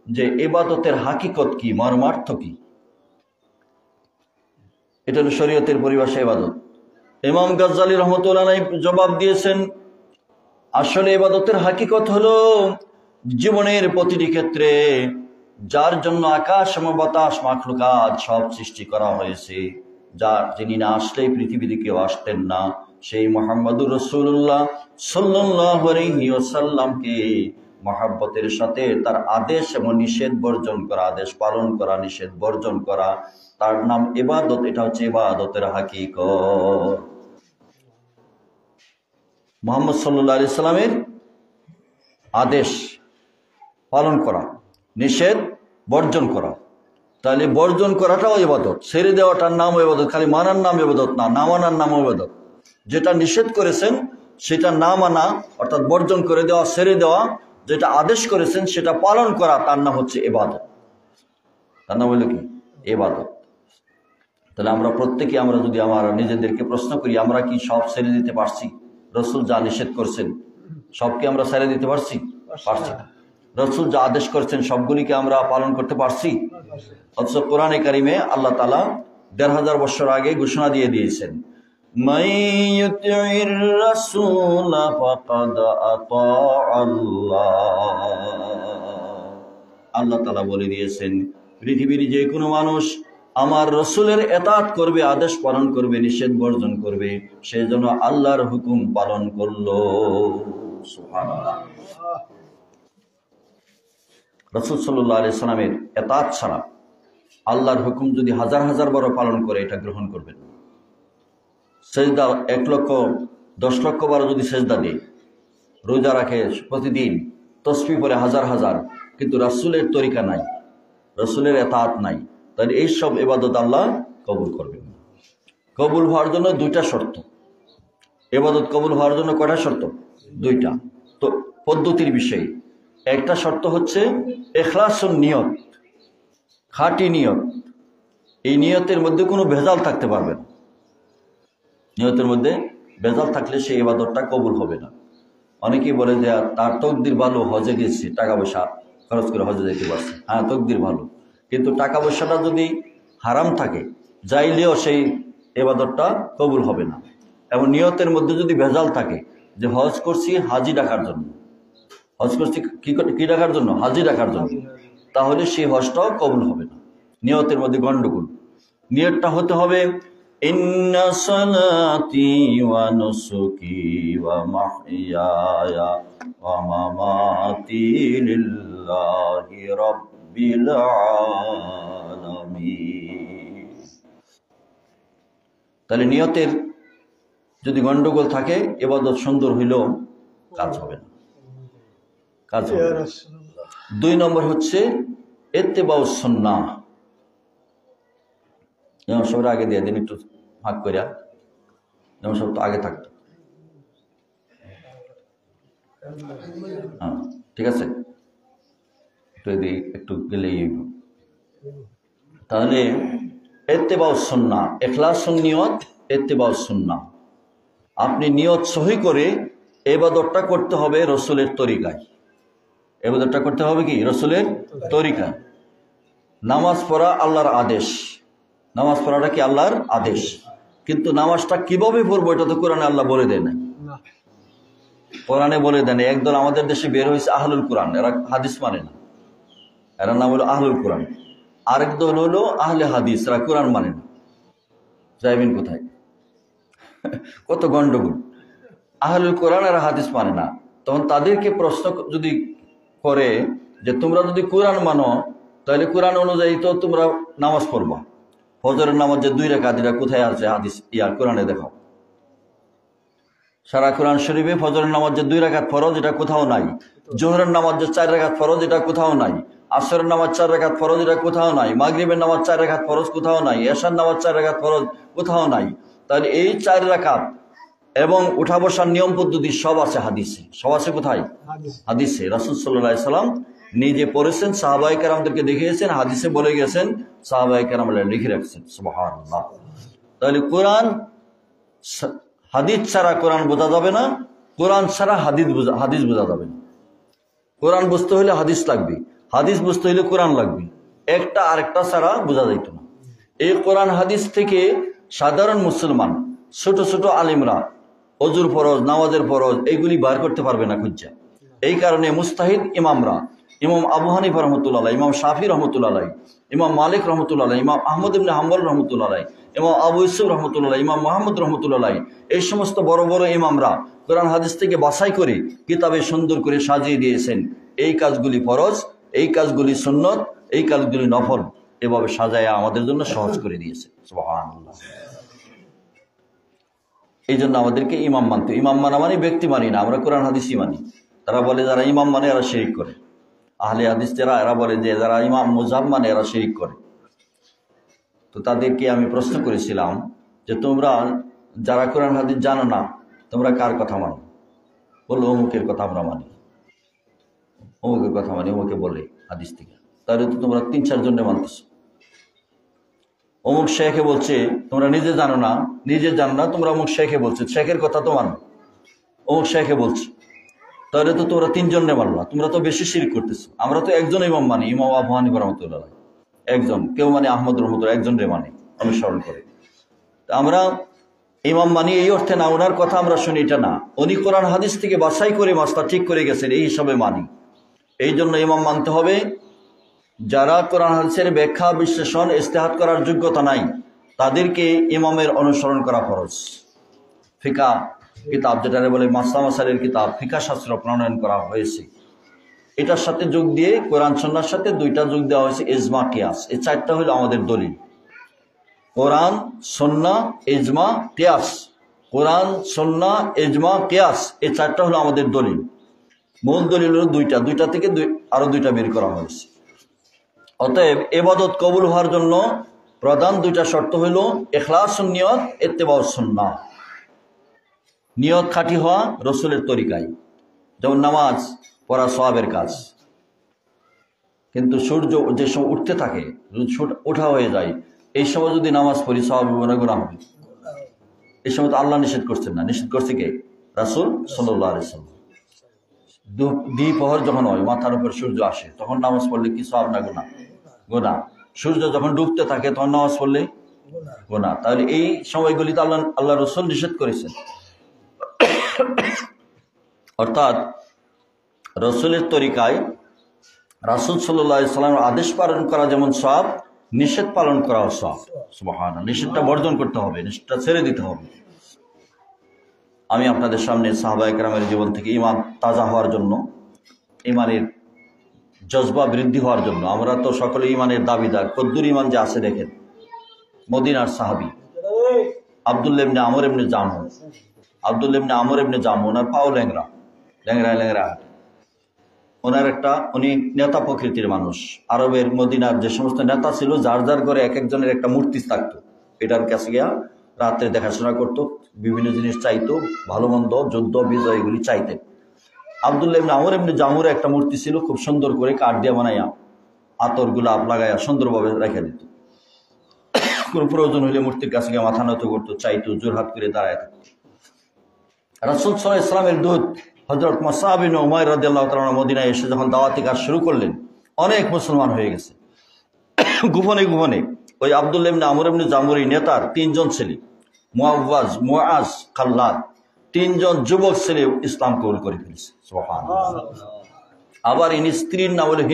যে ইবাদতের হাকিকত কি, মর্মার্থ কি? এটা হলো শরীয়তের পরিভাষায় ইবাদত। ইমাম গাজ্জালী রহমতুল্লাহ আলাইহি জবাব দিয়েছেন আসলে ইবাদতের হাকিকত হলো জীবনের প্রতিটি ক্ষেত্রে যার জন্য আকাশ এবং বাতাস মাখলুকাত সব সৃষ্টি করা হয়েছে, যিনি না আসলে পৃথিবীতে কেউ আসতেন না, সেই মুহাম্মদুর রাসূলুল্লাহ সাল্লাল্লাহু আলাইহি ওয়াসাল্লামকে মহব্বতের সাথে তার আদেশ এবং নিষেধ বর্জন করা, আদেশ পালন করা, নিষেধ বর্জন করা, তার নাম ইবাদত। এটা হচ্ছে ইবাদতের হাকিকত। মুহাম্মদ সাল্লাল্লাহু আলাইহি সাল্লামের আদেশ পালন করা, নিষেধ বর্জন করা। তাহলে বর্জন করাটাও ইবাদত, ছেড়ে দেওয়াটার নাম ইবাদত। খালি মানার নাম ইবাদত না, না মানার নাম ইবাদত। যেটা নিষেধ করেছেন সেটা না মানা অর্থাৎ বর্জন করে দেওয়া, ছেড়ে দেওয়া, যেটা আদেশ করেছেন সেটা পালন করা, তার নাম হচ্ছে ইবাদত। তার নাম হলো কি? ইবাদত। তাহলে আমরা প্রত্যেকে, আমরা যদি আমার নিজেদেরকে প্রশ্ন করি, আমরা কি সব ছেড়ে দিতে পারছি? রাসূল যা নিষেধ করছেন সবকে আমরা ছেড়ে দিতে পারছি? পারছি না। রাসূল যা আদেশ করেছেন সবগুলিকে আমরা পালন করতে পারছি? অথচ কোরআনে কারিমে আল্লাহ তাআলা ১৫০০ বছর আগে ঘোষণা দিয়ে দিয়েছেন, মাইয়ুতির রাসূল ফাকাদ আতাআল্লাহ। আল্লাহ তাআলা বলে দিয়েছেন পৃথিবীর যে কোনো মানুষ আমার রাসূলের ইতাআত করবে, আদেশ পালন করবে, নিষেধ বর্জন করবে, সে যেন আল্লাহর হুকুম পালন করলো। সুবহানাল্লাহ। রাসূল সাল্লাল্লাহু আলাইহি সাল্লামের ইতাআত ছাড়া আল্লাহর হুকুম যদি হাজার হাজার বার পালন করে এটা গ্রহণ করবেন। সেজদা 1 লক্ষ 10 লক্ষ বার যদি সেজদা দেয়, রোজা রাখে প্রতিদিন, তসবিহ পড়ে হাজার হাজার, কিন্তু রাসূলের তরিকা নাই, রাসূলের ইতাআত নাই, তাহলে এই সব ইবাদত আল্লাহ কবুল করবেন না। কবুল হওয়ার জন্য 2টা শর্ত। ইবাদত কবুল হওয়ার জন্য কয়টা শর্ত? 2টা। তো পদ্ধতির বিষয়ে একটা শর্ত হচ্ছে ইখলাসুন নিয়ত, খাঁটি নিয়ত। এই নিয়তের মধ্যে কোনো ভেজাল থাকতে পারবে না। নিয়তের মধ্যে ভেজাল থাকলে সেই ইবাদতটা কবুল হবে না। অনেকেই বলে যে তার তকদির ভালো, হজে গেছে, টাকা পয়সা খরচ করে হজে যেতে পারছে। হ্যাঁ, তকদির ভালো, কিন্তু টাকা পয়সাটা যদি হারাম থাকে, যাইলেও সেই ইবাদতটা কবুল হবে না। এবং নিয়তের মধ্যে যদি ভেজাল থাকে যে হজ করছি হাজি ডাকার জন্য, হজ করছি কি ডাকার জন্য? হাজি ডাকার জন্য, তাহলে সেই হজটাও কবুল হবে না। নিয়তের মধ্যে গন্ডগোল। নিয়তটা হতে হবে ইন্না সালাতি ওয়া নুসুকি ওয়া মাহইয়ায়া ওয়া মামাতি লিল্লাহি রাব্বিল আলামিন। তাহলে নিয়তের যদি গন্ডগোল থাকে ইবাদত সুন্দর হইলেও কাজ হবে না, কাজ হবে না। 2 নম্বর হচ্ছে ইত্তিবাউস সুন্নাহ। যেমন সবার আগে দিয়ে দিন একটু ভাগ করিয়া, যেমন সব তো আগে থাকতো। হ্যাঁ, ঠিক আছে, একটু গেলেই। তাহলে ইত্তিবাউস সুন্নাহ, ইখলাসুন নিয়ত, ইত্তিবাউস সুন্নাহ। আপনি নিয়ত সহি করে ইবাদতটা করতে হবে রাসূলের তরিকায়। ইবাদতটা করতে হবে কি? রাসূলের তরিকায়। নামাজ পড়া আল্লাহর আদেশ, নামাজ পড়াটা কি আল্লাহর আদেশ, কিন্তু নামাজটা কিভাবে পড়বো এটা তো কোরআনে আল্লাহ বলে দেয় না। কোরআনে বলে দেন একদল আমাদের দেশে বের হয়েছে আহলুল কোরআন, এরা হাদিস মানে না, এরা নাম হলো আহলুল কোরআন। আরেক দল হলো আহলে হাদিস, এরা কোরআন মানে না। যাইবেন কোথায়? কত গন্ডগোল। আহলুল কোরআন এরা হাদিস মানে না, তখন তাদেরকে প্রশ্ন যদি করে যে তোমরা যদি কোরআন মানো তাহলে কোরআন অনুযায়ী তো তোমরা নামাজ পড়বা, ফজরের নামাজ যে 2 রাকাত এটা কোথায় আছে হাদিস কোরআনে দেখাও। সারা কোরআন শরীফে ফজরের নামাজ যে 2 রাকাত ফরজ এটা কোথাও নাই। জোহরের নামাজ যে 4 রাকাত ফরজ এটা কোথাও নাই। আসরের নামাজ 4 রাকাত ফরজ এটা কোথাও নাই। মাগরিবের নামাজ 4 রাকাত ফরজ কোথাও নাই। এশার নামাজ 4 রাকাত ফরজ কোথাও নাই। তাহলে এই 4 রাকাত এবং উঠা বসার নিয়ম পদ্ধতি সব আছে হাদিসে। সব আছে কোথায়? হাদিসে। রাসূল সাল্লাল্লাহু আলাইহি সাল্লাম নিজে পড়েছেন, সাহাবায়ে কেরামদেরকে দেখিয়েছেন, হাদিসে বলে গেছেন, সাহাবায়ে কেরাম লিখে রাখছেন। সুবহানাল্লাহ। তাহলে কোরআন হাদিস ছাড়া কোরআন বোঝা যাবে না, কোরআন ছাড়া হাদিস বোঝা যাবে না। কোরআন বুঝতে হলে হাদিস লাগবে, হাদিস বুঝতে হলে কোরআন লাগবে, একটা আরেকটা ছাড়া বোঝা যাইত না। এই কোরআন হাদিস থেকে সাধারণ মুসলমান ছোট ছোট আলিমরা অজুর ফরজ, নামাজের ফরজ এইগুলি বার করতে পারবে না খুঁজা। এই কারণে মুস্তাহিদ ইমামরা, ইমাম আবু হানিফা রহমতুল্লাহ, ইমাম শাফি রহমতুল্লাহ, ইমাম মালিক রহমতুল্লাহ, ইমাম আহমদ ইবনে হাম্বল রহমতুল্লাহ, ইমাম আবু ইউসুফ রহমতুল্লাহ, ইমাম মোহাম্মদ রহমতুল্লাহ, এই সমস্ত বড় বড় ইমামরা কোরআন হাদিস থেকে বাছাই করে কিতাবে সুন্দর করে সাজিয়ে দিয়েছেন। এই কাজগুলি ফরজ, এই কাজগুলি সুন্নত, এই কাজগুলি নফল, এভাবে সাজায় আমাদের জন্য সহজ করে দিয়েছে। সুবহানাল্লাহ। এই জন্য আমাদেরকে ইমাম মানতে, ইমাম মানা মানে ব্যক্তি মানি না, আমরা কোরআন হাদিসই মানি। তারা বলে যারা ইমাম মানে এরা শিরিক করে, আহলে হাদিস যারা এরা বলে যে যারা ইমাম মুজাব মানে এরা শিরিক করে। তো তাদেরকে আমি প্রশ্ন করেছিলাম যে তোমরা যারা কোরআন হাদিস জানো না তোমরা কার কথা মানো? বললো অমুকের কথা আমরা মানি, অমুকের কথা মানি, অমুকে বলে হাদিস থেকে। তাহলে তো তোমরা 3-4 জনে মানতেছো। অমুক শেখে বলছে, তোমরা নিজে জানো না, তোমরা অমুক শেখে বলছে, শেখের কথা তো মানো, অমুক শেখে বলছে, তাহলে তো তোমরা 3 জনে মানলা, তোমরা তো বেশি শিরক করতেছো। আমরা তো একজন ইমাম মানি, ইমাম আবু হানিফা রহমতুল্লাহ, একজন, কেউ মানে আহমদ রহমতুল্লাহ, একজনরে মানে অনুসরণ করে। আমরা ইমাম মানি এই অর্থে না ওনার কথা আমরা শুনি এটা না, উনি কোরআন হাদিস থেকে বাছাই করে মাসলা ঠিক করে গেছেন, এই হিসাবে মানি। এই জন্য ইমাম মানতে হবে যারা কোরআন হাদিসের ব্যাখ্যা বিশ্লেষণ ইজতিহাদ করার যোগ্যতা নাই, তাদেরকে ইমামের অনুসরণ করা ফরজ। ফিকা কিতাব যেটারে বলে মাসলা মাসাইলের কিতাব, ফিকা শাস্ত্র প্রণয়ন করা হয়েছে, এটার সাথে যোগ দিয়ে কোরআন সুন্নাহর সাথে 2টা যোগ দেওয়া হয়েছে ইজমা কিয়াস। এই 4টা হলো আমাদের দলিল, কোরআন সুন্নাহ ইজমা কিয়াস। কোরআন সুন্নাহ ইজমা কিয়াস এই 4টা হলো আমাদের দলিল। মূল দলিল হলো 2টা থেকে আরো 2টা বের করা হয়েছে। অতএব ইবাদত কবুল হওয়ার জন্য প্রধান 2টা শর্ত হইল ইখলাসুন নিয়ত, ইত্তিবাউস সুন্নাহ। নিয়ত খাঁটি হওয়া রসুলের তরিকায়, যেমন নামাজ পড়া সওয়াবের কাজ, কিন্তু সূর্য যে সময় উঠতে থাকে, ওঠা হয়ে যায়, এই সময় যদি নামাজ পড়ি সওয়াব হবে না গুনাহ হবে? এই সময় তো আল্লাহ নিষেধ করছেন না, নিষেধ করছে কে? রাসূল সাল্লাল্লাহু আলাইহি ওয়াসাল্লাম। দ্বিপ্রহর যখন হয়, মাথার উপর সূর্য আসে, তখন নামাজ পড়লে কি সওয়াব না গুনাহ? গুনাহ। সূর্য যখন ডুবতে থাকে তখন নামাজ পড়লে গুনাহ। তাহলে এই সময়গুলিতে আল্লাহ রাসূল নিষেধ করেছেন। অর্থাৎ রসুলের তরিকায় রাসূল সাল্লাল্লাহু আলাইহি ওয়াসাল্লামের আদেশ পালন করা যেমন সওয়াব, নিষেধ পালন করাও সওয়াব। সুবহানাল্লাহ। নিষেধটা বর্জন করতে হবে, নিষেধটা ছেড়ে দিতে হবে। আমি আপনাদের সামনে সাহাবায়ে কেরামের জীবন থেকে ইমান তাজা হওয়ার জন্য, ইমানের জজবা বৃদ্ধি হওয়ার জন্য, আমরা তো সকলে ইমানের দাবিদার, কদ্দুর ইমান যে আছে দেখেন। মদিনার সাহাবী আব্দুল্লাহ ইবনে আমর ইবনে জামু, ওনার পাও ল্যাংরা, ওনার উনি নেতা প্রকৃতির মানুষ। আরবের মদিনার যে সমস্ত নেতা ছিল, যার যার ঘরে এক একজনের একটা মূর্তি থাকতো, এটার কাছে গিয়া রাত্রে দেখাশোনা করতো, বিভিন্ন জিনিস চাইতো, ভালো মন্দ, যুদ্ধ বিজয় এগুলি চাইতেন। আব্দুল্লাহ ইবনে আমর ইবনে জামুর একটা মূর্তি ছিল, খুব সুন্দর করে কাঠ দিয়ে বানাইয়া, আতর গোলাপ লাগাইয়া সুন্দরভাবে রেখে দিত। কোন প্রয়োজন হইলে মূর্তির কাছে গিয়ে মাথা নত করতো, চাইতো, জোরহাত করে দাঁড়ায় থাকতো। রাসূল সাল্লাল্লাহু আলাইহি ওয়াসাল্লামের দূত হযরত মুসআব ইবনে উমাইর রাদিয়াল্লাহু তাআলা মদিনায় এসে যখন দাওয়াতি কাজ শুরু করলেন, অনেক মুসলমান হয়ে গেছে। গোপনে গোপনে ওই আব্দুল্লাহ ইবনে আমর ইবনে জামুরি নেতার 3 জন ছেলে, মুআজ, খাল্লাদ, 3 জন যুবক ছেলে ইসলাম কবুল করে ফেলেছে। সুবহানাল্লাহ। আবার ইনি স্ত্রীর নাম হলো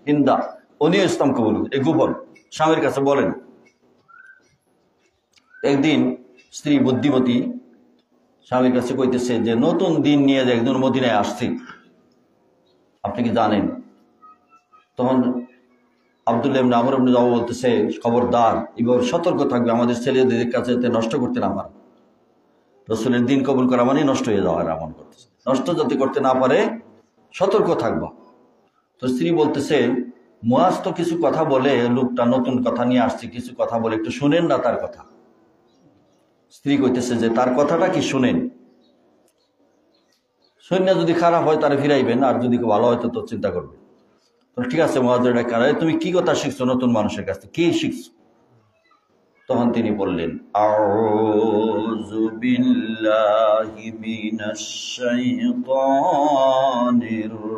হিন্দা, উনিও ইসলাম কবুল করে, এই গোপন স্বামীর কাছে বলেন। একদিন স্ত্রী বুদ্ধিমতী স্বামীর কাছে কইতেছে যে নতুন দিন নিয়ে যে একজন মদিনায় আসছে, আপনি কি জানেন? তখন আব্দুল্লাহ ইবনে আমর ইবনে জামুহ বলতেছে, খবরদার, এবার সতর্ক থাকবে, আমাদের ছেলেদের কাছে নষ্ট করতে না পারে। রাসূলের দিন কবুল করা মানে নষ্ট হয়ে যাওয়ার আমল করতেছে, নষ্ট যাতে করতে না পারে সতর্ক থাকবা। তো স্ত্রী বলতেছে, মুআজ তো কিছু কথা বলে, লোকটা নতুন কথা নিয়ে আসছে, কিছু কথা বলে, একটু শুনেন না তার কথা। স্ত্রী কইতেছে যে তার কথাটা কি শুনেন, সৈন্য যদি খারাপ হয় তারা ফিরাইবেন, আর যদি ভালো হয় তো চিন্তা করবে। ঠিক আছে মুআজের ডাকা, তুমি কি কথা শিখছো নতুন মানুষের কাছে, কি শিখছো? তখন তিনি বললেন, আউযু বিল্লাহি মিনাশ শাইতানির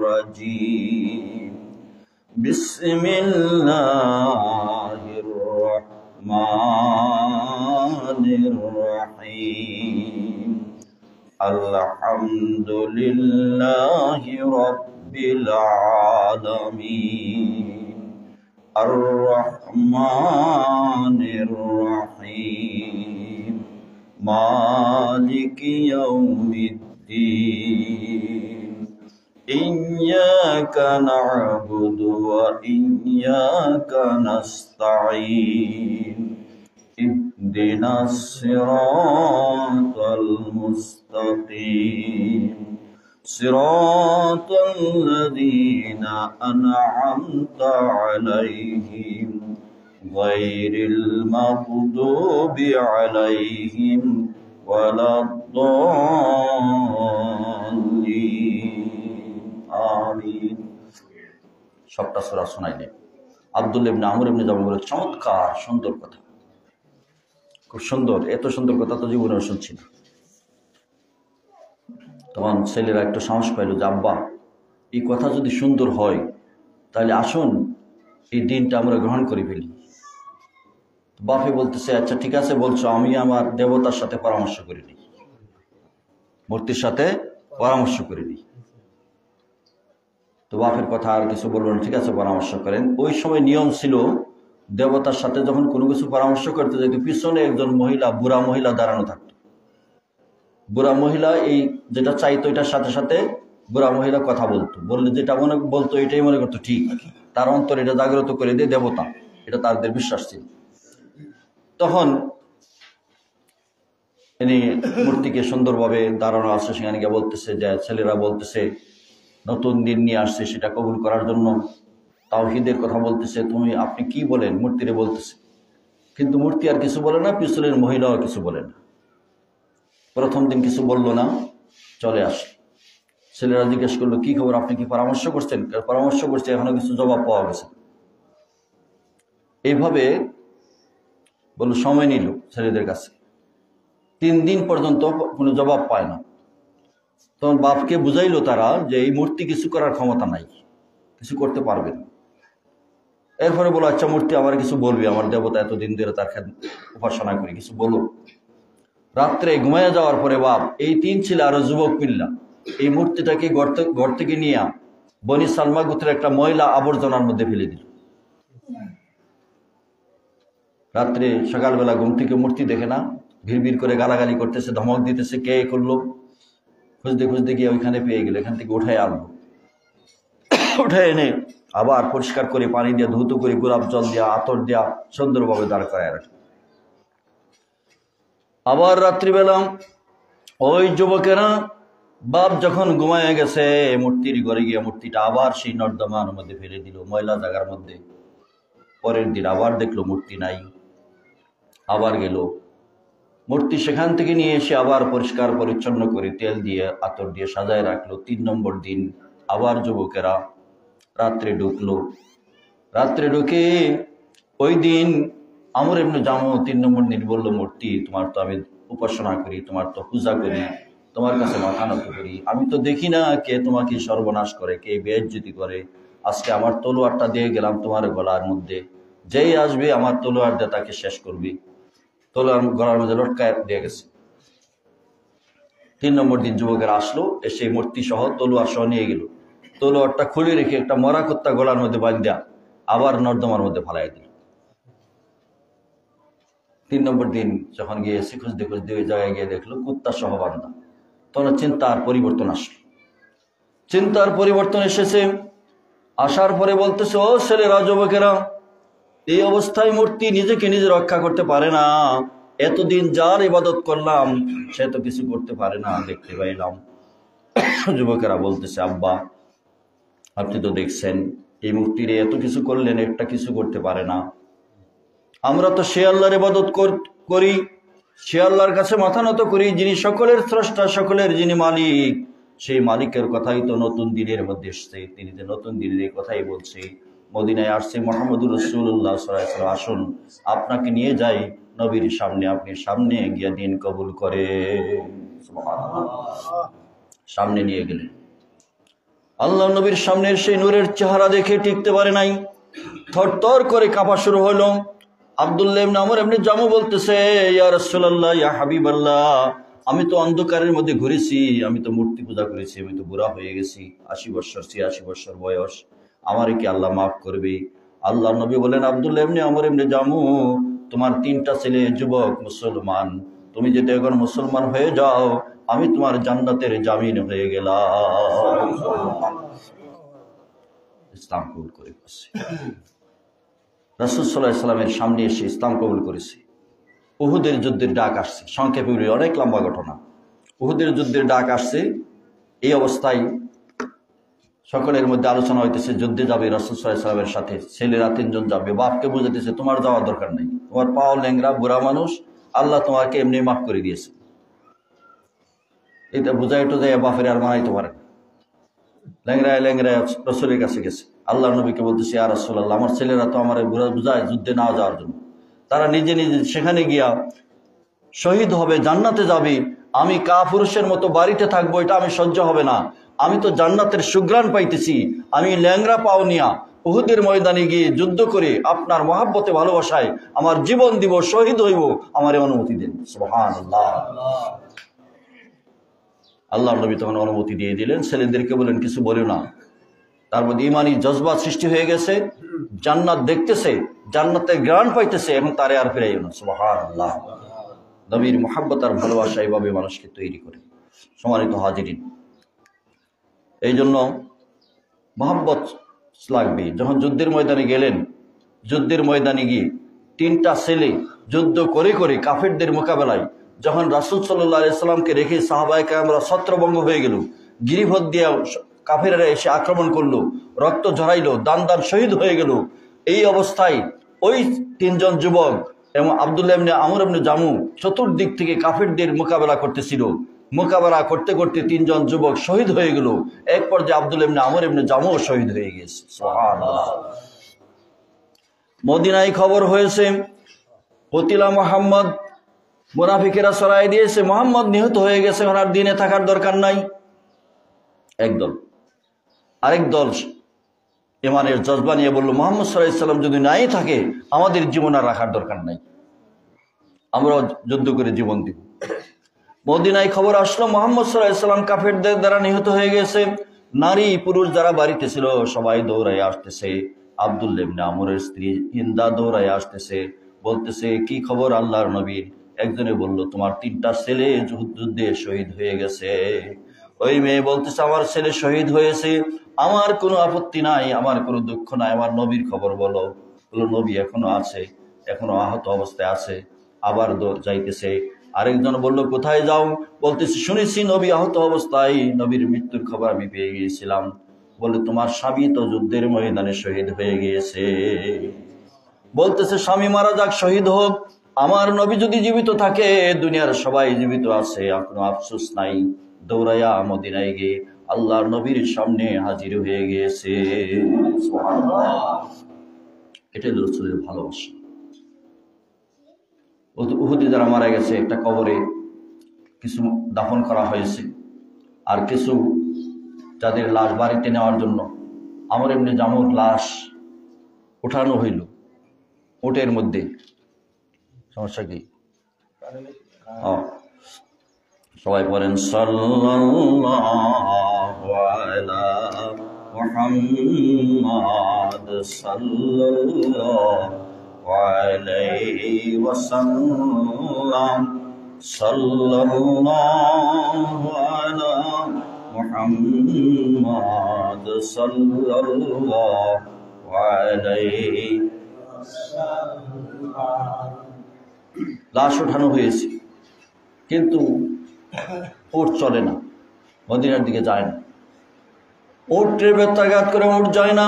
রাজীম, বিসমিল্লাহির রাহমানির রাহিম, আলহামদুলিল্লাহি রাব্বিল আলামিন, আর-রহমানির রহিম, মালিকি ইয়াউমিদ্দিন, ইয়্যাকা না'বুদু ওয়া ইয়্যাকা নাস্তাঈন, ইহদিনাস সিরাতাল মুস্তাকিম, صراط الذين أنعمت عليهم غير المغضوب عليهم ولا الضالين آمين। সবটা সূরা শোনাইলেন। আব্দুল্লাহ ইবনে আমর ইবনে জামুহ বলে, চমৎকার সুন্দর কথা, খুব সুন্দর, এত সুন্দর কথা তো জীবনে শুনছি না। তখন ছেলেরা একটু সাহস পাইল যে আব্বা, এই কথা যদি সুন্দর হয় তাহলে আসুন এই দিনটা আমরা গ্রহণ করে ফেলি। বাপে বলতেছে, আচ্ছা ঠিক আছে বলছো, আমি আমার দেবতার সাথে পরামর্শ করে নিই, মূর্তির সাথে পরামর্শ করে নিই। তো বাপের কথা আর কিছু বলবো না, ঠিক আছে পরামর্শ করেন। ওই সময় নিয়ম ছিল, দেবতার সাথে যখন কোনো কিছু পরামর্শ করতে যেত, পিছনে একজন মহিলা, বুড়া মহিলা দাঁড়ানো থাকতো। বুড়া মহিলা এই যেটা চাইতো এটার সাথে সাথে বুড়া মহিলা কথা বলতো, বললে যেটা মনে বলতো এটাই মনে করতো ঠিক, তার অন্তর এটা জাগ্রত করে দিয়ে দেবতা, এটা তাদের বিশ্বাস ছিল। তখন ইনি মূর্তিকে সুন্দরভাবে দাঁড়ানো আছে, সেখানে গিয়ে বলতেছে যে ছেলেরা বলতেছে নতুন দিন নিয়ে আসছে সেটা কবুল করার জন্য, তাওহীদের কথা বলতেছে, আপনি কি বলেন, মূর্তিরে বলতেছে। কিন্তু মূর্তি আর কিছু বলে না, পিছনের মহিলাও কিছু বলে না। প্রথম দিন কিছু বলল না, চলে আসে। ছেলেরা জিজ্ঞেস করলো, কি খবর, আপনি কি পরামর্শ করছেন? পরামর্শ করছে, এখনো কিছু জবাব পাওয়া গেছে। এইভাবে বললো, সময় নিল ছেলেদের কাছে, 3 দিন পর্যন্ত কোনো জবাব পায় না। তখন বাপকে বুঝাইলো তারা যে এই মূর্তি কিছু করার ক্ষমতা নাই, কিছু করতে পারবে না। এরপরে বলো, আচ্ছা মূর্তি আমার কিছু বলবি, আমার দেবতা এতদিন ধরে তার উপাসনা করি, কিছু বলো। রাত্রে ঘুমাইয়া যাওয়ার পরে বাপ এই 3 ছেলে আরো যুবক মিল্লা এই মূর্তিটাকে ঘর থেকে নিয়ে বনি সালমা গোত্রের একটা ময়লা আবর্জনার মধ্যে ফেলে দিল। রাত্রে সকালবেলা ঘুম থেকে মূর্তি দেখে না, ভিড় করে গালাগালি করতেছে, ধমক দিতেছে, কে করলো। খুঁজতে খুঁজতে গিয়ে ওইখানে পেয়ে গেল, এখান থেকে উঠায় আনলো, উঠে এনে আবার পরিষ্কার করে পানি দিয়ে ধুতো করে গোলাপ জল দেওয়া, আতর দেওয়া, সুন্দরভাবে দাঁড় করায় রাখে। আবার রাত্রিবেলা ওই যুবকেরা বাপ যখন ঘুমায় গেছে, মূর্তির ঘরে গিয়ে মূর্তিটা আবার সেই নর্দমার মধ্যে ফেলে দিল, ময়লা জায়গার মধ্যে। পরের দিন আবার দেখলো মূর্তি নাই, আবার গেল, মূর্তি সেখান থেকে নিয়ে এসে আবার পরিষ্কার পরিচ্ছন্ন করে তেল দিয়ে আতর দিয়ে সাজায় রাখলো। 3 নম্বর দিন আবার যুবকেরা রাত্রে ঢুকলো। রাত্রে ঢুকে ওই দিন আমর ইবনে জামুহ 3 নম্বর দিন বললো, মূর্তি তোমার তো আমি উপাসনা করি, তোমার তো পূজা করি, তোমার কাছে মাথা নত করি, আমি তো দেখি না কে তোমাকে সর্বনাশ করে, কে বেইজ্জতি করে। আজকে আমার তলোয়ারটা দিয়ে গেলাম তোমার গলার মধ্যে, যেই আসবে আমার তলোয়ার দিয়ে তাকে শেষ করবি। তলোয়ার গলার মধ্যে লটকায় দিয়ে গেছে। 3 নম্বর দিন যুবকেরা আসলো, এসে মূর্তি সহ তলোয়ার সহ নিয়ে গেল। তলোয়ারটা খুলে রেখে একটা মরা কুত্তা গলার মধ্যে বাঁধা আবার নর্দমার মধ্যে ফালাই দিল। 3 নম্বর দিন যখন গিয়েছে খুঁজতে খুঁজতে ওই জায়গায় গিয়ে দেখলো কুত্তা সহ বান্ধা। তখন চিন্তার পরিবর্তন আসলো। চিন্তার পরিবর্তন এসেছে। আসার পরে বলতেছে, ও ছেলেরা, যুবকেরা, এই অবস্থায় মূর্তি নিজেকে নিজে রক্ষা করতে পারে না। এতদিন যার ইবাদত করলাম সে তো কিছু করতে পারে না, দেখতে পাইলাম। যুবকেরা বলতেছে, আব্বা আপনি তো দেখছেন এই মূর্তিরে এত কিছু করলেন, একটা কিছু করতে পারে না। আমরা তো সে আল্লাহর ইবাদত করি, সে আল্লাহর কাছে মাথা নত করি যিনি সকলের স্রষ্টা, সকলের যিনি মালিক। সেই মালিকের কথাই তো নতুন দিনের মধ্যে এসছে। তিনি তো নতুন দিনের এই কথাই বলছে। মদিনায় আসছে মুহাম্মদুর রাসূলুল্লাহ সাল্লাল্লাহু আলাইহি ওয়াসাল্লাম, আসুন আপনাকে নিয়ে যাই নবীর সামনে, আপনি সামনে গিয়ে দিন কবুল করে। সামনে নিয়ে গেলেন। আল্লাহ নবীর সামনের সেই নূরের চেহারা দেখে টিকতে পারে নাই, থরথর করে কাঁপা শুরু হলো। আব্দুল্লাহ ইবনে আমর ইবনে জামু বলতেছে, ইয়া রাসূলুল্লাহ, ইয়া হাবিবাল্লাহ, আমি তো অন্ধকারের মধ্যে ঘুরেছি, আমি তো মূর্তি পূজা করেছি, আমি তো বুড়া হয়ে গেছি, 80 বছর 86 বছর বয়স, আমারে কি আল্লাহ মাফ করবে? আল্লাহ নবী বলেন, আব্দুল্লাহ ইবনে আমর ইবনে জামু, তোমার 3টা ছেলে যুবক মুসলমান, তুমি যদি এখন মুসলমান হয়ে যাও আমি তোমার জান্নাতের জামিন হয়ে গেলাম। ইসলাম কবুল করে বসে রাসূল সাল্লাল্লাহু আলাইহি ওয়াসাল্লামের সামনে এসে ইসলাম কবুল করেছে। উহুদের যুদ্ধের ডাক আসছে, সংক্ষেপে অনেক লম্বা ঘটনা। উহুদের যুদ্ধের ডাক আসছে। এই অবস্থায় সকলের মধ্যে আলোচনা হইতেছে, যুদ্ধে যাবে রাসূল সাল্লাল্লাহু আলাইহি ওয়াসাল্লামের সাথে। ছেলেরা 3 জন যাবে। বাপকে বুঝাইতেছে, তোমার যাওয়ার দরকার নেই, তোমার পাও ল্যাংরা, বুড়া মানুষ, আল্লাহ তোমাকে এমনি মাফ করে দিয়েছে। এটা বুঝাই টোঝাই বাপের আর মানাইতে পারে না। ল্যাংরায় ল্যাংরায় রাসূলের কাছে গেছে। আল্লাহ নবীকে বলতেছে, ইয়া রাসূলুল্লাহ, আমার ছেলেরা তো আমার বুঝায় যুদ্ধে না যাওয়ার জন্য, তারা নিজে নিজে সেখানে গিয়া শহীদ হবে, জান্নাতে যাবে, আমি কাপুরুষের মতো বাড়িতে থাকবো, এটা আমি সহ্য হবে না। আমি তো জান্নাতের সুঘ্রাণ পাইতেছি, আমি ল্যাংরা পাও নিয়া উহুদের ময়দানে গিয়ে যুদ্ধ করে আপনার মহাব্বতে ভালোবাসায় আমার জীবন দিব, শহীদ হইব, আমার অনুমতি দেন। সুবহানাল্লাহ। আল্লাহ নবী তখন অনুমতি দিয়ে দিলেন। ছেলেদেরকে বলেন, কিছু বলিও না। তার মধ্যে ইমানি জজবা সৃষ্টি হয়ে গেছে, জান্নাত দেখতেছে, জান্নাতের গ্রাণ পাইতেছে, এবং তারে আর ফিরাইও না। সুবহানাল্লাহ। নবীর মুহাব্বত আর ভালোবাসা এইভাবে মানুষকে তৈরি করে। সম্মানিত হাজিরিন, এই জন্য মুহাব্বত লাগবে। যখন যুদ্ধের ময়দানে গেলেন, যুদ্ধের ময়দানে গিয়ে 3টা ছেলে যুদ্ধ করে করে কাফেরদের মোকাবেলায় যখন রাসূল সাল্লাল্লাহু আলাইহি সাল্লামকে রেখে সাহাবায়ে কেরামরা ছত্রভঙ্গ হয়ে গেল, গিরিপথ দিয়ে কাফেররা এসে আক্রমণ করলো, রক্ত ঝরাইলো, দান দান শহীদ হয়ে গেল। এই অবস্থায় ওই 3 জন যুবক এবং আব্দুল্লাহ ইবনে আমর ইবনে জামু চতুর্দিক থেকে কাফেরদের মোকাবেলা করতেছিল। মোকাবেলা করতে করতে 3 জন যুবক শহীদ হয়ে গেল। এক পর্যায়ে আব্দুল্লাহ ইবনে আমর ইবনে জামুও শহীদ হয়ে গেছে। সুবহানাল্লাহ। মদিনায় খবর হয়েছে, কতিলা মুহাম্মদ, মুনাফিকেরা ছড়াই দিয়েছে, মুহাম্মদ নিহত হয়ে গেছে, ওনার দিনে থাকার দরকার নাই। একদল। আরেক দল ইমানের জজবা নিয়ে বলল, মুহাম্মদ সাল্লাল্লাহু আলাইহি ওয়াসাল্লাম যদি নাই থাকে আমাদের জীবন আর রাখার দরকার নাই, আমরা যুদ্ধ করে জীবন দিব। মদিনায় খবর আসলো, মুহাম্মদ সাল্লাল্লাহু আলাইহি ওয়াসাল্লাম কাফেরদের দ্বারা নিহত হয়ে গেছে। নারী পুরুষ যারা বাড়িতে ছিল সবাই দৌড়ায় আসতেছে। আব্দুল্লাহ ইবনে আমরের স্ত্রী হিন্দা দৌড়ায় আসতেছে, বলতেছে, কি খবর আল্লাহর নবীর? একজনে বলল, তোমার 3টা ছেলে যুদ্ধে শহীদ হয়ে গেছে। ওই মেয়ে বলতেছে, আমার ছেলে শহীদ হয়েছে, আমার কোনো আপত্তি নাই, আমার কোনো দুঃখ নাই, আমার নবীর খবর বলো। বললো, নবী এখনো আছে, এখনো আহত অবস্থায় আছে। আবার যাইতেছে। আরেকজন বলল, কোথায় যাও? বলতেছে, শুনেছি নবী আহত অবস্থায়, নবীর মৃত্যুর খবর আমি পেয়ে গিয়েছিলাম। বলে, তোমার স্বামী তো যুদ্ধের ময়দানে শহীদ হয়ে গিয়েছে। বলতেছে, স্বামী মারা যাক, শহীদ হোক, আমার নবী যদি জীবিত থাকে, দুনিয়ার সবাই জীবিত আছে, কোনো আফসোস নাই। দৌড়াইয়া মদিনায় গিয়ে আল্লাহর নবীর সামনে হাজির হয়ে গিয়েছে। এটাই রাসূলের ভালোবাসা। উহুদে যারা মারা গেছে, একটা কবরে কিছু দাফন করা হয়েছে, আর কিছু যাদের লাশ বাড়িতে নেওয়ার জন্য আমর ইবনে জামুর লাশ উঠানো হইল। উটের মধ্যে সমস্যা কি? সবাই পড়েন সাল্লাল্লাহু আলা মুহাম্মাদ সাল্লাল্লাহু আলাইহি ওয়াসাল্লাম সাল্লাল্লাহু আলা মুহাম্মাদ সাল্লাল্লাহু আলাইহি। লাশ ওঠানো হয়েছে, কিন্তু উট চলে না, মদিনার দিকে যায় না। উটের বেত্রাঘাত করে উট যায় না,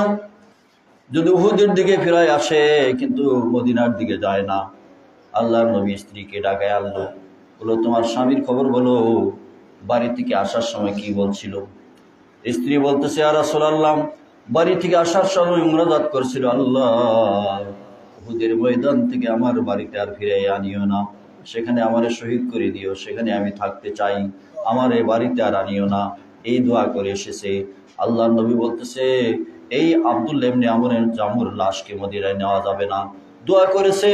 যদি উহুদের দিকে ফিরায় আসে, কিন্তু মদিনার দিকে যায় না। আল্লাহর নবী স্ত্রীকে ডাকায় আনলো, বলো তোমার স্বামীর খবর বলো, বাড়ি থেকে আসার সময় কি বলছিল? স্ত্রী বলতেছে, ইয়া রাসূলুল্লাহ, বাড়ি থেকে আসার সময় মুনাজাত করছিল, আল্লাহ উহুদের ময়দান থেকে আমার বাড়িতে আর ফিরে আনিও না, সেখানে আমারে শহীদ করে দিও, সেখানে আমি থাকতে চাই, আমার এই বাড়িতে আর আনিও না, এই দোয়া করে এসেছে। আল্লাহর নবী বলতেছে, এই আব্দুল্লাহ ইবনে আমরের জামুর লাশকে মদিনায় নেওয়া যাবে না। দোয়া করেছে,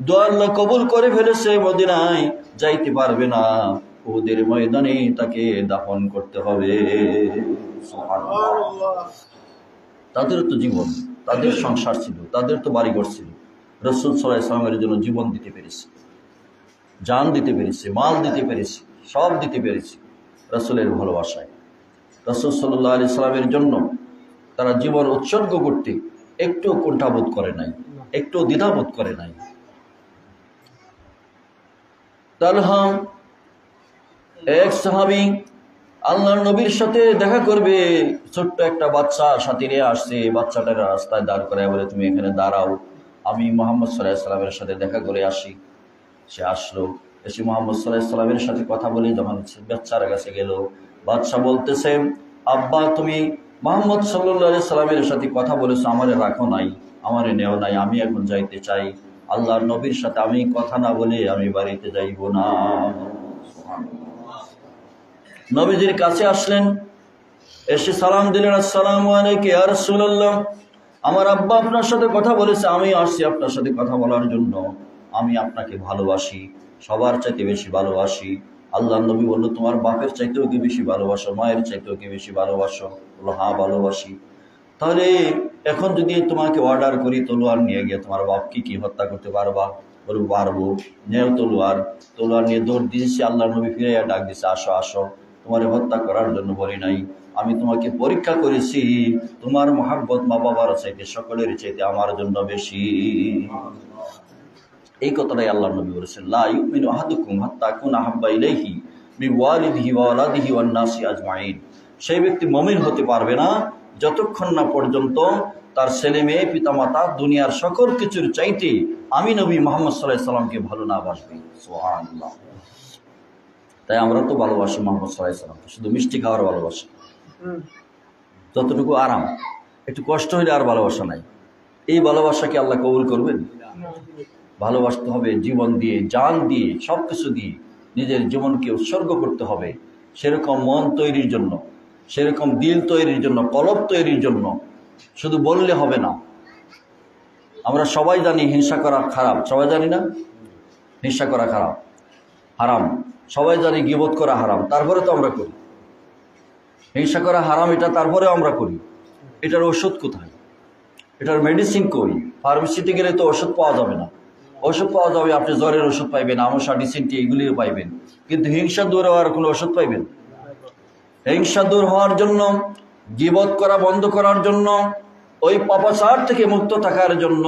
দোয়া আল্লাহ কবুল করে ফেলেছে, মদিনায় যাইতে পারবে না, উহুদের ময়দানে তাকে দাফন করতে হবে। তাদের তো জীবন, তাদের সংসার ছিল, তাদের তো বাড়িঘর ছিল। রাসূল সাল্লাল্লাহু আলাইহি ওয়াসাল্লামের জন্য জীবন দিতে পেরেছে, জান দিতে পেরেছে, মাল দিতে পেরেছে, সব দিতে পেরেছে রাসূলের ভালোবাসায়। রাসূল সাল্লাল্লাহু আলাইহি ওয়াসাল্লামের জন্য তারা জীবন উৎসর্গ করতে একটু কুণ্ঠাবোধ করে নাই, একটু দ্বিধাবোধ করে নাই। তালহা এক সাহাবী আল্লাহর নবীর সাথে দেখা করবে, ছোট্ট একটা বাচ্চা সাথে নিয়ে আসছে, বাচ্চাটাকে রাস্তায় দাঁড় করায় বলে, তুমি এখানে দাঁড়াও, আমি মুহাম্মদ সাল্লাল্লাহু আলাইহি ওয়াসাল্লামের সাথে দেখা করে আসি। সে আসলো, এসে মুহাম্মদ সাল্লাল্লাহু আলাইহি ওয়াসাল্লামের সাথে কথা বলে যখন বাচ্চার কাছে গেল, বাচ্চা বলতেছে, আব্বা তুমি মুহাম্মদ সাল্লাল্লাহু আলাইহি ওয়াসাল্লামের সাথে কথা বলেছো, আমারে রাখো নাই, আমারে নেও নাই, আমি এখন যাইতে চাই, আল্লাহর নবীর সাথে আমি কথা না বলে আমি বাড়িতে যাইব না। নবীজির কাছে আসলেন, এসে সালাম দিলেন, আসসালামু আলাইকা ইয়া রাসূলুল্লাহ, আমার আব্বা আপনার সাথে কথা বলেছে, আমি আসছি আপনার সাথে কথা বলার জন্য, আমি আপনাকে ভালোবাসি, সবার চাইতে বেশি ভালোবাসি। আল্লাহর নবী বলল, তোমার বাপের চাইতেও কি বেশি ভালোবাসো, মায়ের চাইতেও কি বেশি ভালোবাসো? বলল, হ্যাঁ ভালোবাসি। তাহলে এখন যদি তোমাকে অর্ডার করি তলোয়ার নিয়ে গিয়ে তোমার বাপকে কি হত্যা করতে পারবা? বলবো পারবো, নেও তলোয়ার। তলোয়ার নিয়ে দৌড় দিয়েছি, আল্লাহর নবী ফিরে ডাক দিছে, আসো আসো, তোমার হত্যা করার জন্য বলি নাই, আমি তোমাকে পরীক্ষা করেছি, তোমার মহাব্বত মা বাবার চাইতে সকলের চাইতে আমার জন্য বেশি। এই কথাটাই আল্লাহর নবী বলেছেন, লা ইউমিনু আহাদুকুম হাত্তা আকুনা আহাব্বা ইলাইহি মিন ওয়ালিদিহি ওয়া ওয়ালাদিহি ওয়ান নাসি আজমাইন। সেই ব্যক্তি মুমিন হতে পারবে না যতক্ষণ না পর্যন্ত তার ছেলে মেয়ে পিতামাতা দুনিয়ার সকল কিছুর চাইতে আমি নবী মুহাম্মদ সাল্লাল্লাহু আলাইহি ওয়াসাল্লামকে ভালো না বাসবে। সুবহানাল্লাহ। তাই আমরা তো ভালোবাসি মুহাম্মদ সাল্লাল্লাহু আলাইহি ওয়াসাল্লামকে, শুধু মিষ্টি খাওয়ার ভালোবাসি, যতটুকু আরাম, একটু কষ্ট হইলে আর ভালোবাসা নাই। এই ভালোবাসাকে আল্লাহ কবুল করবেন? ভালোবাসতে হবে জীবন দিয়ে, জান দিয়ে, সব কিছু দিয়ে নিজের জীবনকে উৎসর্গ করতে হবে, সেরকম মন তৈরির জন্য, সেরকম দিল তৈরির জন্য, কলব তৈরির জন্য। শুধু বললে হবে না। আমরা সবাই জানি হিংসা করা খারাপ, সবাই জানি না হিংসা করা খারাপ, হারাম, সবাই জানি গীবত করা হারাম, তারপরে তো আমরা করি। হিংসা করা হারাম এটা, তারপরেও আমরা করি। এটার ওষুধ কোথায়? এটার মেডিসিন কই? ফার্মেসিতে গেলে তো ওষুধ পাওয়া যাবে না। ওষুধ পাওয়া যাবে, আপনি জ্বরের ওষুধ পাইবেন, আমসা, ডিসেন্টি, এগুলিও পাইবেন, কিন্তু হিংসা দূর হওয়ার কোনো ওষুধ পাইবেন? হিংসা দূর হওয়ার জন্য, গীবত করা বন্ধ করার জন্য, ওই পাপাচার থেকে মুক্ত থাকার জন্য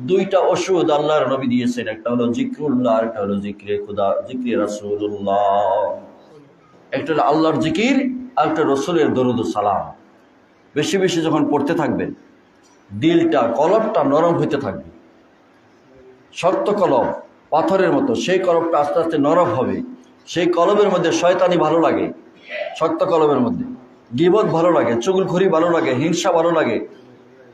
দুইটা ওষুধ আল্লাহর নবী দিয়েছেন। একটা হলো জিক্রুল্লাহ, একটা হলো জিক্রে খুদা, জিক্রে রাসূলুল্লাহ। একটা হলো আল্লাহর জিকির, আর একটা রসুলের দরুদ ও সালাম। বেশি বেশি যখন পড়তে থাকবেন, দিলটা, কলবটা নরম হইতে থাকবে। শক্ত কলব পাথরের মতো, সেই কলবটা আস্তে আস্তে নরম হবে। সেই কলবের মধ্যে শয়তানি ভালো লাগে, শক্ত কলবের মধ্যে গীবত ভালো লাগে, চুগলখড়ি ভালো লাগে, হিংসা ভালো লাগে,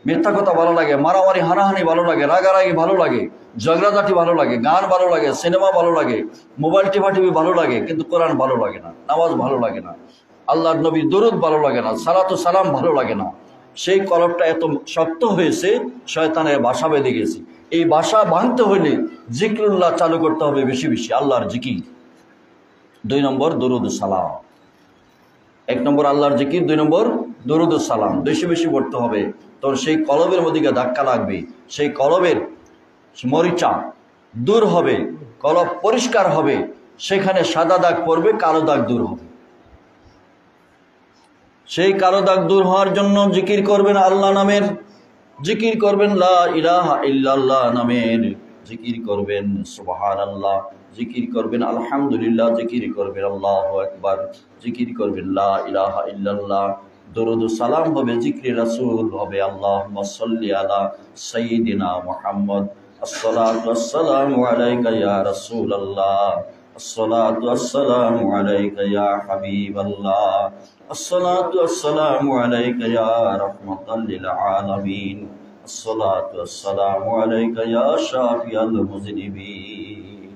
মিথ্যা কথা ভালো লাগে, মারামারি হানাহানি ভালো লাগে, রাগারাগি ভালো লাগে, ঝগড়াঝাটি ভালো লাগে, গান ভালো লাগে, সিনেমা ভালো লাগে, মোবাইল টিভি ভালো লাগে, কিন্তু কোরআন ভালো লাগে না, নামাজ ভালো লাগে না, আল্লাহর নবীর দরুদ ভালো লাগে না, সালাতু সালাম ভালো লাগে না। সেই কলবটা এত শক্ত হয়েছে, শয়তানের বাসা বেঁধে গেছে। এই বাসা ভাঙতে হলে জিকরুল্লাহ চালু করতে হবে বেশি বেশি, আল্লাহর জিকির। 2 নম্বর দরুদ সালাম। 1 নম্বর আল্লাহর জিকির, 2 নম্বর দরুদ সালাম বেশি বেশি পড়তে হবে। তোর সেই কলবের মধ্যে ধাক্কা লাগবে, সেই কলবের মরিচা দূর হবে, কলব পরিষ্কার হবে, সেখানে সাদা দাগ পড়বে, কালো দাগ দূর হবে। সেই কালো দাগ দূর হওয়ার জন্য জিকির করবেন আল্লাহ নামের, জিকির করবেন লা ইলাহা ইল্লাল্লাহ নামের, জিকির করবেন সুবহানাল্লাহ, জিকির করবেন আলহামদুলিল্লাহ, জিকির করবেন আল্লাহু আকবার, জিকির করবেন লা ইলাহা ইল্লাল্লাহ। দরুদ সালাম হবে, জিকরে রাসূল হবে, আল্লাহুম্মা সাল্লি আলা সাইয়্যিদিনা মুহাম্মদ, আসসালাতু ওয়াসসালামু আলাইকা ইয়া রাসূলাল্লাহ, আসসালাতু ওয়াসসালামু আলাইকা ইয়া হাবিবাল্লাহ, আসসালাতু ওয়াসসালামু আলাইকা ইয়া রাহমাতাল লিল আলামিন, আসসালাতু ওয়াসসালামু আলাইকা ইয়া শাফিয়াল মুযনিবিন।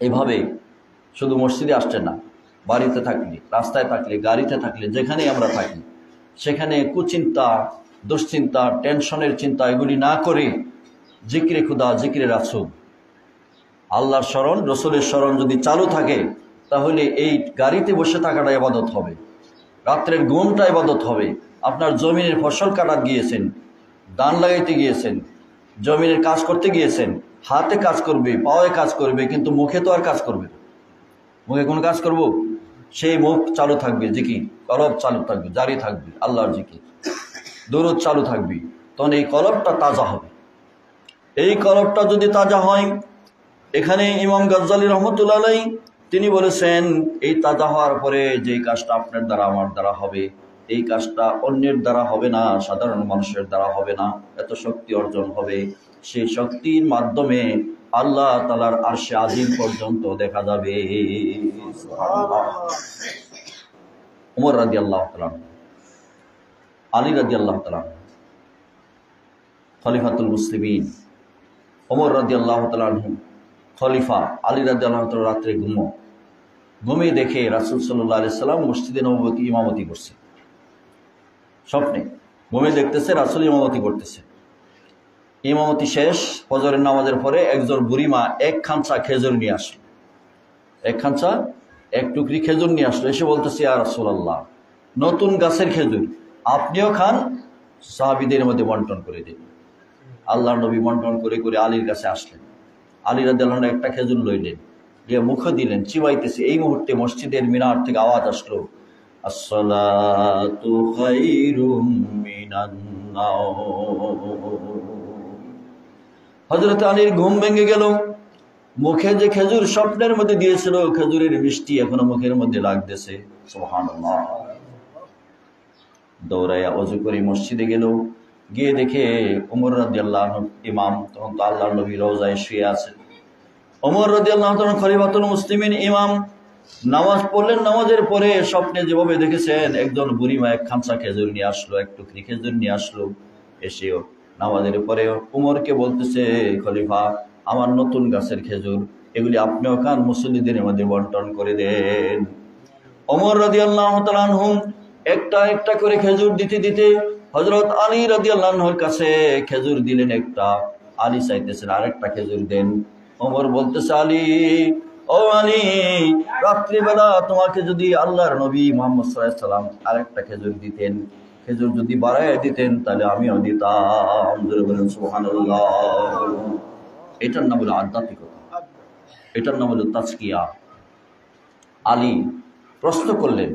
এভাবে শুধু মসজিদে আসছেন না, বাড়িতে থাকলে, রাস্তায় থাকলে, গাড়িতে থাকলে, যেখানেই আমরা থাকি সেখানে কুচিন্তা, দুশ্চিন্তা, টেনশনের চিন্তা এগুলি না করে জিকিরে খুদা, জিকিরে রাসূল, আল্লাহর স্মরণ, রসুলের স্মরণ যদি চালু থাকে তাহলে এই গাড়িতে বসে থাকাটা ইবাদত হবে, রাত্রের ঘুমটা ইবাদত হবে। আপনার জমিনের ফসল কাটাতে গিয়েছেন, ধান লাগাইতে গিয়েছেন, জমিনের কাজ করতে গিয়েছেন, হাতে কাজ করবে, পায়ে কাজ করবে, কিন্তু মুখে তো আর কাজ করবে না। মুখে কোন কাজ করব? সেই মুখ চালু থাকবে, জিকির, কলব চালু থাকবে, জারি থাকবে আল্লাহর জিকির, দরুদ চালু থাকবে, তখন এই কলবটা তাজা হবে। এই কলবটা যদি তাজা হয়, এখানে ইমাম গাজ্জালী রহমতুল্লাহ আলাইহি তিনি বলেছেন, এই তাজা হওয়ার পরে যে কাজটা আপনার দ্বারা আমার দ্বারা হবে, এই কাজটা অন্যের দ্বারা হবে না, সাধারণ মানুষের দ্বারা হবে না, এত শক্তি অর্জন হবে। সেই শক্তির মাধ্যমে আল্লাহ তাআলার আরশে আজিম পর্যন্ত দেখা যাবে। ওমর রাদিয়াল্লাহু তাআলা, আলী রাদিয়াল্লাহু তাআলা, খলিফাতুল মুসলিমিন, ওমর রাদিয়াল্লাহু তাআলা খলিফা, আলী রাদিয়াল্লাহু তাআলা রাত্রে ঘুমিয়ে দেখে রাসূল সাল্লাল্লাহু আলাইহি সাল্লাম মসজিদে নববীতে ইমামতি করছে। স্বপ্নে ঘুমিয়ে দেখতেছে রাসূল ইমামতি করতেছে। ইমামতি শেষ, ফজরের নামাজের পরে একজন বুড়িমা এক খাঁচা খেজুর নিয়ে আসলো, এক টুকরি খেজুর নিয়ে আসলো, এসে বলতেছে, ইয়া রাসূলুল্লাহ, নতুন গাছের খেজুর, আপনিও খান, সাহাবীদের মধ্যে বন্টন করে দিন। আল্লাহর নবী বন্টন করে করে আলীর কাছে আসলেন। আলী রাদিয়াল্লাহু আনহু একটা খেজুর লইলেন, দিয়ে মুখে দিলেন, চিবাইতেছে। এই মুহূর্তে মসজিদের মিনার থেকে আওয়াজ আসলো, আসসালাতু খায়রুম মিনান নাওম। হযরত আলীর ঘুম ভেঙে গেল। মুখে যে খেজুর স্বপ্নের মধ্যে দিয়েছিল, খেজুরের মিষ্টি এখনো মুখের মধ্যে লাগতেছে। সুবহানাল্লাহ। দৌড়াইয়া ওযু করে মসজিদে গেল, গিয়ে দেখে ওমর রাদিয়াল্লাহু আনহু ইমাম, তখন তো আল্লাহর নবী রওজায় শুয়ে আছেন। ওমর রাদিয়াল্লাহু তাআলা খলিফাতুল মুসলিমিন ইমাম, নামাজ পড়লেন। নামাজের পরে স্বপ্নে যেভাবে দেখেছেন, একজন বুড়িমা এক খামসা খেজুর নিয়ে আসলো, এক টুকরি খেজুর নিয়ে আসলো, এসেও নামাজের পরে উমরকে বলতেছে, খলিফা, আমার নতুন গাছের খেজুর, এগুলি আপনিও খান, মুসল্লিদের মধ্যে বন্টন করে দেন। ওমর রাদিয়াল্লাহু তাআলা আনহু একটা একটা করে খেজুর দিতে দিতে হযরত আলী রাদিয়াল্লাহু আনহুর কাছে খেজুর দিলেন একটা। আলী চাইতেছেন আরেকটা খেজুর দেন। ওমর বলতেছে, আলী, ও আলী, রাত্রিবেলা তোমাকে যদি আল্লাহর নবী মুহাম্মদ সাল্লাল্লাহু আলাইহি ওয়াসাল্লাম আরেকটা খেজুর দিতেন, খেজুর যদি বাড়ায় দিতেন, তাহলে আমিও দিতাম। বলেন সুবহানাল্লাহ। এটার নাম হলো আধ্যাত্মিকতা, এটার নাম হলো তাজকিয়া। আলী প্রশ্ন করলেন,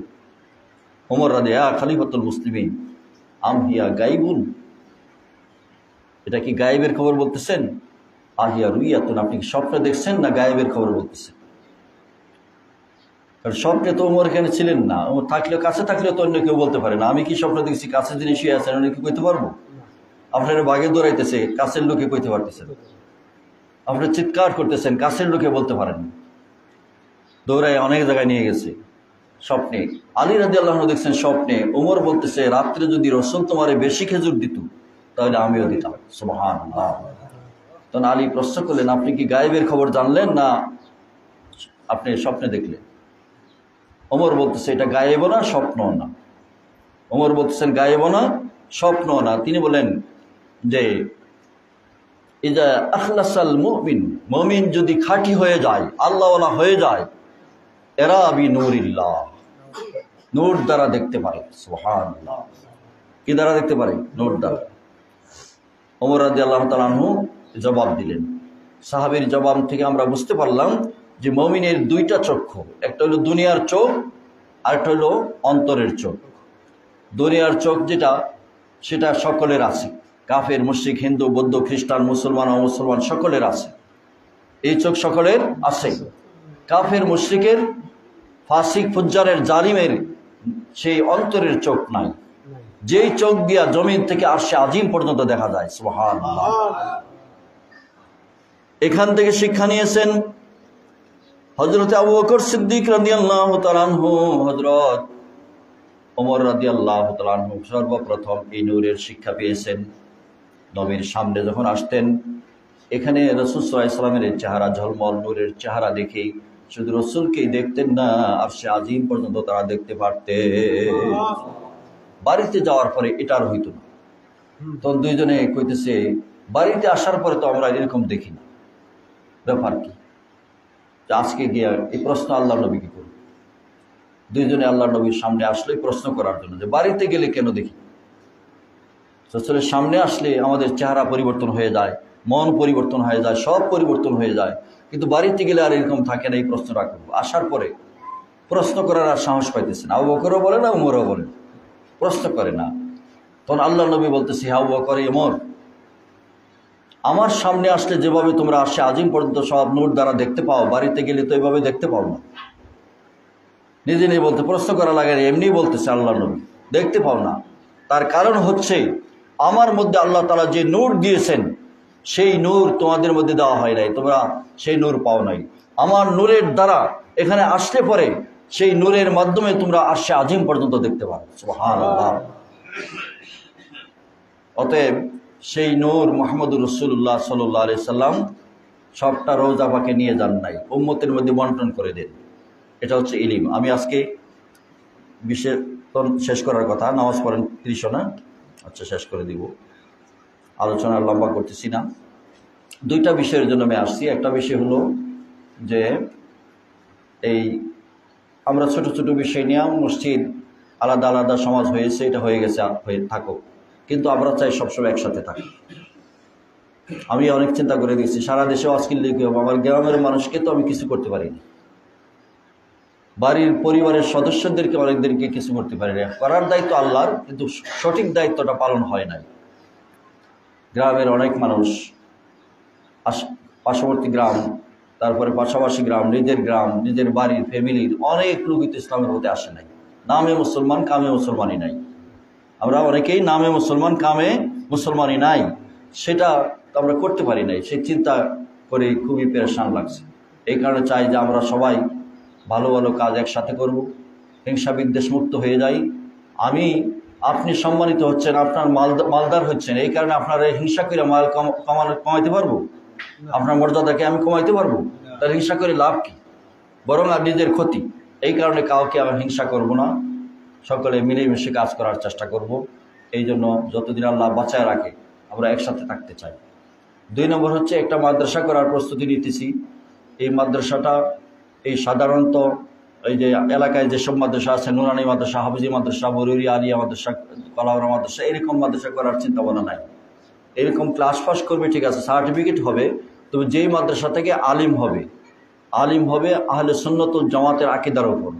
ওমর রাদিয়াল্লাহু খলিফাতুল মুসলিমিন, আম হিয়া গায়বুন, এটা কি গায়েবের খবর বলতেছেন? আহিয়া রুইয়াতুন, আপনি কি স্বপ্নে দেখছেন না গায়েবের খবর বলতেছেন? কারণ স্বপ্নে তো ওমর এখানে ছিলেন না, ওমর থাকলেও, কাছে থাকলেও তো অন্য কেউ বলতে পারে না। আমি কি স্বপ্ন দেখছি, কাছে যিনি শুয়ে আছেন উনি কি কইতে পারবো? আপনারা বাগে দৌড়াইতেছে, কাছের লোকে কইতে পারতেছেন। আপনারা চিৎকার করতেছেন, কাছের লোকে বলতে পারেন না। দৌড়ায় অনেক জায়গায় নিয়ে গেছে স্বপ্নে। আলী রাদিয়াল্লাহু আনহু দেখছেন স্বপ্নে, ওমর বলতেছে, রাত্রে যদি রাসূল তোমারে বেশি খেজুর দিত তাহলে আমিও দিতাম। সুবহানাল্লাহ। তখন আলী প্রশ্ন করলেন, আপনি কি গায়েবের খবর জানলেন না আপনি স্বপ্নে দেখলেন? ওমর বলতেছে, এটা গায়েবও না, স্বপ্নও না। ওমর বলতেছেন গায়েব না, স্বপ্ন না। তিনি বলেন যে ইজা আখলাসাল মুমিন, মুমিন যদি খাঁটি হয়ে যায়, আল্লাহওয়ালা হয়ে যায়, এরা বি নূরিল্লাহ, নূর দ্বারা দেখতে পারে। সুবহানাল্লাহ। কি দ্বারা দেখতে পারে? নূর দ্বারা। ওমর রাদিয়াল্লাহু তাআলা আনহু জবাব দিলেন। সাহাবীর জবাব থেকে আমরা বুঝতে পারলাম যে মুমিনের দুইটা চক্ষু, একটা হলো দুনিয়ার চোখ আর একটা হলো অন্তরের চোখ। দুনিয়ার চোখ যেটা, সেটা সকলের আছে, কাফের, মুশরিক, হিন্দু, বৌদ্ধ, খ্রিস্টান, মুসলমান, অমুসলমান সকলের আছে। এই চোখ সকলের আছে। কাফের, মুশরিকের, ফাসিক, ফুজ্জারের, জালিমের সেই অন্তরের চোখ নাই, যেই চোখ দিয়া জমিন থেকে আরশে আজিম পর্যন্ত দেখা যায়। সুবহানাল্লাহ। এখান থেকে শিক্ষা নিয়েছেন হযরত আবু বকর সিদ্দিক রাদিয়াল্লাহু তাআলা আনহু, হযরত ওমর রাদিয়াল্লাহু তাআলা আনহু সর্বপ্রথম এই নূরের শিক্ষা পেয়েছেন। নবীর সামনে যখন আসতেন, এখানে রাসূল সাল্লাল্লাহু আলাইহি ওয়াসাল্লামের চেহারা ঝলমল নূরের চেহারা দেখে শুধু রাসূলকেই দেখতেন না, আরশে আজিম পর্যন্ত তারা দেখতে পারতেন। বাড়িতে যাওয়ার পরে এটা আর হইতো না। তখন দুইজনে কইতেছে, বাড়িতে আসার পরে তো আমরা এরকম দেখি না, ব্যাপার কি? আজকে গিয়ে এই প্রশ্ন আল্লাহ নবীকে করল। দুইজনে আল্লাহ নবীর সামনে আসলে প্রশ্ন করার জন্য যে বাড়িতে গেলে কেন দেখি। রাসূলের সামনে আসলে আমাদের চেহারা পরিবর্তন হয়ে যায়, মন পরিবর্তন হয়ে যায়, সব পরিবর্তন হয়ে যায়, কিন্তু বাড়িতে গেলে আর এরকম থাকে না। এই প্রশ্নটা করবো। আসার পরে প্রশ্ন করার আর সাহস পাইতেছে না। আবু বকরও বলে না, উমরও বলে, প্রশ্ন করে না। তখন আল্লাহ নবী বলতেছে, আবু বকর, ওমর, আমার সামনে আসলে যেভাবে তোমরা আরশে আজিম পর্যন্ত সব নূর দ্বারা দেখতে পাও, বাড়িতে গেলে তো এইভাবে দেখতে পাও না। নিজে নিজে বলতে, প্রশ্ন করা লাগে না, এমনি বলতেছে আল্লাহ নবী, দেখতে পাও না। তার কারণ হচ্ছে আমার মধ্যে আল্লাহ তাআলা যে নূর দিয়েছেন, সেই নূর তোমাদের মধ্যে দেওয়া হয় নাই, তোমরা সেই নূর পাও নাই। আমার নূরের দ্বারা এখানে আসলে পরে সেই নূরের মাধ্যমে তোমরা আরশে আজিম পর্যন্ত দেখতে পাও। সুবহানাল্লাহ। অতএব সেই নূর মুহাম্মদুর রাসূলুল্লাহ সাল্লাল্লাহু আলাইহি সাল্লাম সবটা রওজা পাকে নিয়ে যান নাই, উম্মতের মধ্যে বন্টন করে দেন। এটা হচ্ছে ইলম। আমি আজকে বিশেষ শেষ করার কথা, নামাজ পড়েন 30 না? আচ্ছা, শেষ করে দিব, আলোচনা লম্বা করতেছি না। দুইটা বিষয়ের জন্য আমি আসছি। একটা বিষয় হলো যে এই আমরা ছোট ছোট বিষয় নিয়ে মসজিদ আলাদা আলাদা সমাজ হয়েছে, এটা হয়ে গেছে, হয়ে থাকো, কিন্তু আমরা চাই সবসময় একসাথে থাকি। আমি অনেক চিন্তা করে দিয়েছি, সারা দেশে ওয়াজ কিনলে কি হবে, আমার গ্রামের মানুষকে তো আমি কিছু করতে পারিনি, বাড়ির পরিবারের সদস্যদেরকে অনেকদেরকে কিছু করতে পারি না। করার দায়িত্ব আল্লাহর, কিন্তু সঠিক দায়িত্বটা পালন হয় নাই। গ্রামের অনেক মানুষ, পার্শ্ববর্তী গ্রাম, তারপরে পাশাপাশি গ্রাম, নিজের গ্রাম, নিজের বাড়ির ফ্যামিলির অনেক লোক তো ইসলামের মধ্যে আসে নাই। নামে মুসলমান, কামে মুসলমানই নাই। আমরা অনেকেই নামে মুসলমান, কামে মুসলমানই নাই, সেটা আমরা করতে পারি নাই। সেই চিন্তা করে খুবই পেরেশান লাগছে। এই কারণে চাই যে আমরা সবাই ভালো ভালো কাজ একসাথে করব, হিংসা বিদ্বেষ মুক্ত হয়ে যাই। আপনি সম্মানিত হচ্ছেন, আপনার মালদার হচ্ছেন, এই কারণে আপনার হিংসা করে মাল কমাইতে পারবো? আপনার মর্যাদাকে আমি কমাইতে পারবো? তাহলে হিংসা করে লাভ কি? বরং আর নিজের ক্ষতি। এই কারণে কাউকে আমি হিংসা করব না, সকলে মিলেমিশে কাজ করার চেষ্টা করব। এই জন্য যতদিন আল্লাহ বাঁচায় রাখে আমরা একসাথে থাকতে চাই। 2 নম্বর হচ্ছে, একটা মাদ্রাসা করার প্রস্তুতি নিতেছি। এই মাদ্রাসাটা এই সাধারণত এই যে এলাকায় যেসব মাদ্রাসা আছে, নুরানি মাদ্রাসা, হাফিজি মাদ্রাসা, বরুরি আলিয়া মাদ্রাসা, কলাউরা মাদ্রাসা, এরকম মাদ্রাসা করার চিন্তা ভাবনা নাই। এরকম ক্লাস পাস করবে, ঠিক আছে, সার্টিফিকেট হবে, তবে যেই মাদ্রাসা থেকে আলিম হবে আহলে সুন্নাত ওয়াল জামাতের আকীদার উপর।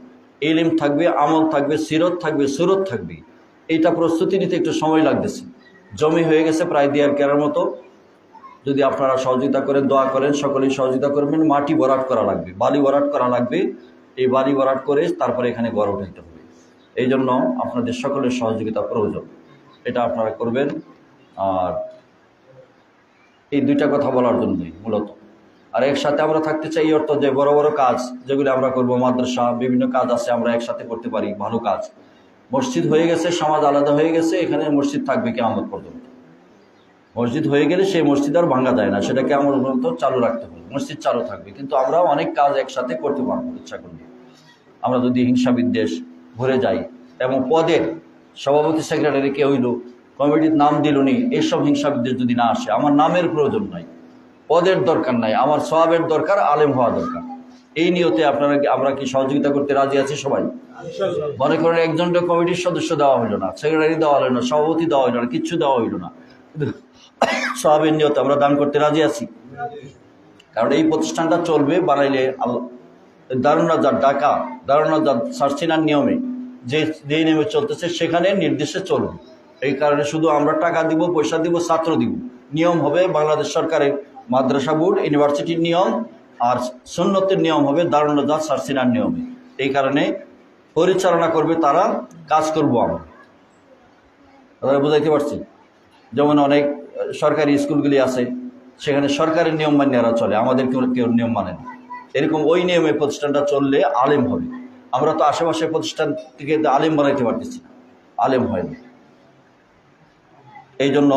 ইলম থাকবে, আমল থাকবে, সিরত থাকবে, সুরত থাকবে। এইটা প্রস্তুতি নিতে একটু সময় লাগতেছে, জমি হয়ে গেছে প্রায় দেয়ার কেরার মতো। যদি আপনারা সহযোগিতা করেন, দোয়া করেন, সকলেই সহযোগিতা করবেন। মাটি ভরাট করা লাগবে, বালি ভরাট করা লাগবে। এই বালি ভরাট করে তারপরে এখানে ঘর উঠাইতে হবে। এই জন্য আপনাদের সকলের সহযোগিতা প্রয়োজন, এটা আপনারা করবেন। আর এই দুইটা কথা বলার জন্যই মূলত। আর একসাথে আমরা থাকতে চাই, এই অর্থ যে বড় বড় কাজ যেগুলি আমরা করব, মাদ্রাসা, বিভিন্ন কাজ আছে, আমরা একসাথে করতে পারি, ভালো কাজ। মসজিদ হয়ে গেছে, সমাজ আলাদা হয়ে গেছে, এখানে মসজিদ থাকবে কিয়ামত পর্যন্ত। মসজিদ হয়ে গেলে সেই মসজিদ আর ভাঙা যায় না, সেটাকে আমার পর্যন্ত চালু রাখতে হবে, মসজিদ চালু থাকবে। কিন্তু আমরা অনেক কাজ একসাথে করতে পারবো ইচ্ছা করলে। আমরা যদি হিংসা বিদ্বেষ ভরে যাই এবং পদের সভাপতি সেক্রেটারি কে হইল, কমিটির নাম দিল নি, এইসব হিংসা বিদ্বেষ যদি না আসে, আমার নামের প্রয়োজন নাই, পদের দরকার নাই, আমার সওয়াবের দরকার, আলেম হওয়া দরকার। এই নিয়তে আমরা কি সহযোগিতা করতে রাজি আছি সবাই? মনে করেন একজনটা কমিটির সদস্য দেওয়া হইল না, সেক্রেটারি দেওয়া হইল না, সভাপতি দেওয়া হইল না, কিচ্ছু দেওয়া হইল না, সওয়াবের নিয়তে আমরা দান করতে রাজি আছি। কারণ এই প্রতিষ্ঠানটা চলবে বানাইলে আল্লাহ দারুনাজার ঢাকা দারুনাজার সার্চিনার নিয়মে যে নিয়মে চলতেছে সেখানে নির্দেশে চলবে। এই কারণে শুধু আমরা টাকা দিব, পয়সা দিব, ছাত্র দিব, নিয়ম হবে বাংলাদেশ সরকারের মাদ্রাসা বোর্ড ইউনিভার্সিটির নিয়ম, আর সুন্নতের নিয়ম হবে দারুনাজার সার্চিনার নিয়মে। এই কারণে পরিচালনা করবে তারা, কাজ করবো আমরা। বুঝাইতে পারছি? যেমন অনেক সরকারি স্কুলগুলি আছে, সেখানে সরকারের নিয়ম মান্যেরা চলে, আমাদের কেউ নিয়ম মানে না। এরকম ওই নিয়মে প্রতিষ্ঠানটা চললে আলেম হবে। আমরা তো আশেপাশে প্রতিষ্ঠান থেকে আলেম বানাইতে পারতেছি না, আলেম হয় না। এই জন্য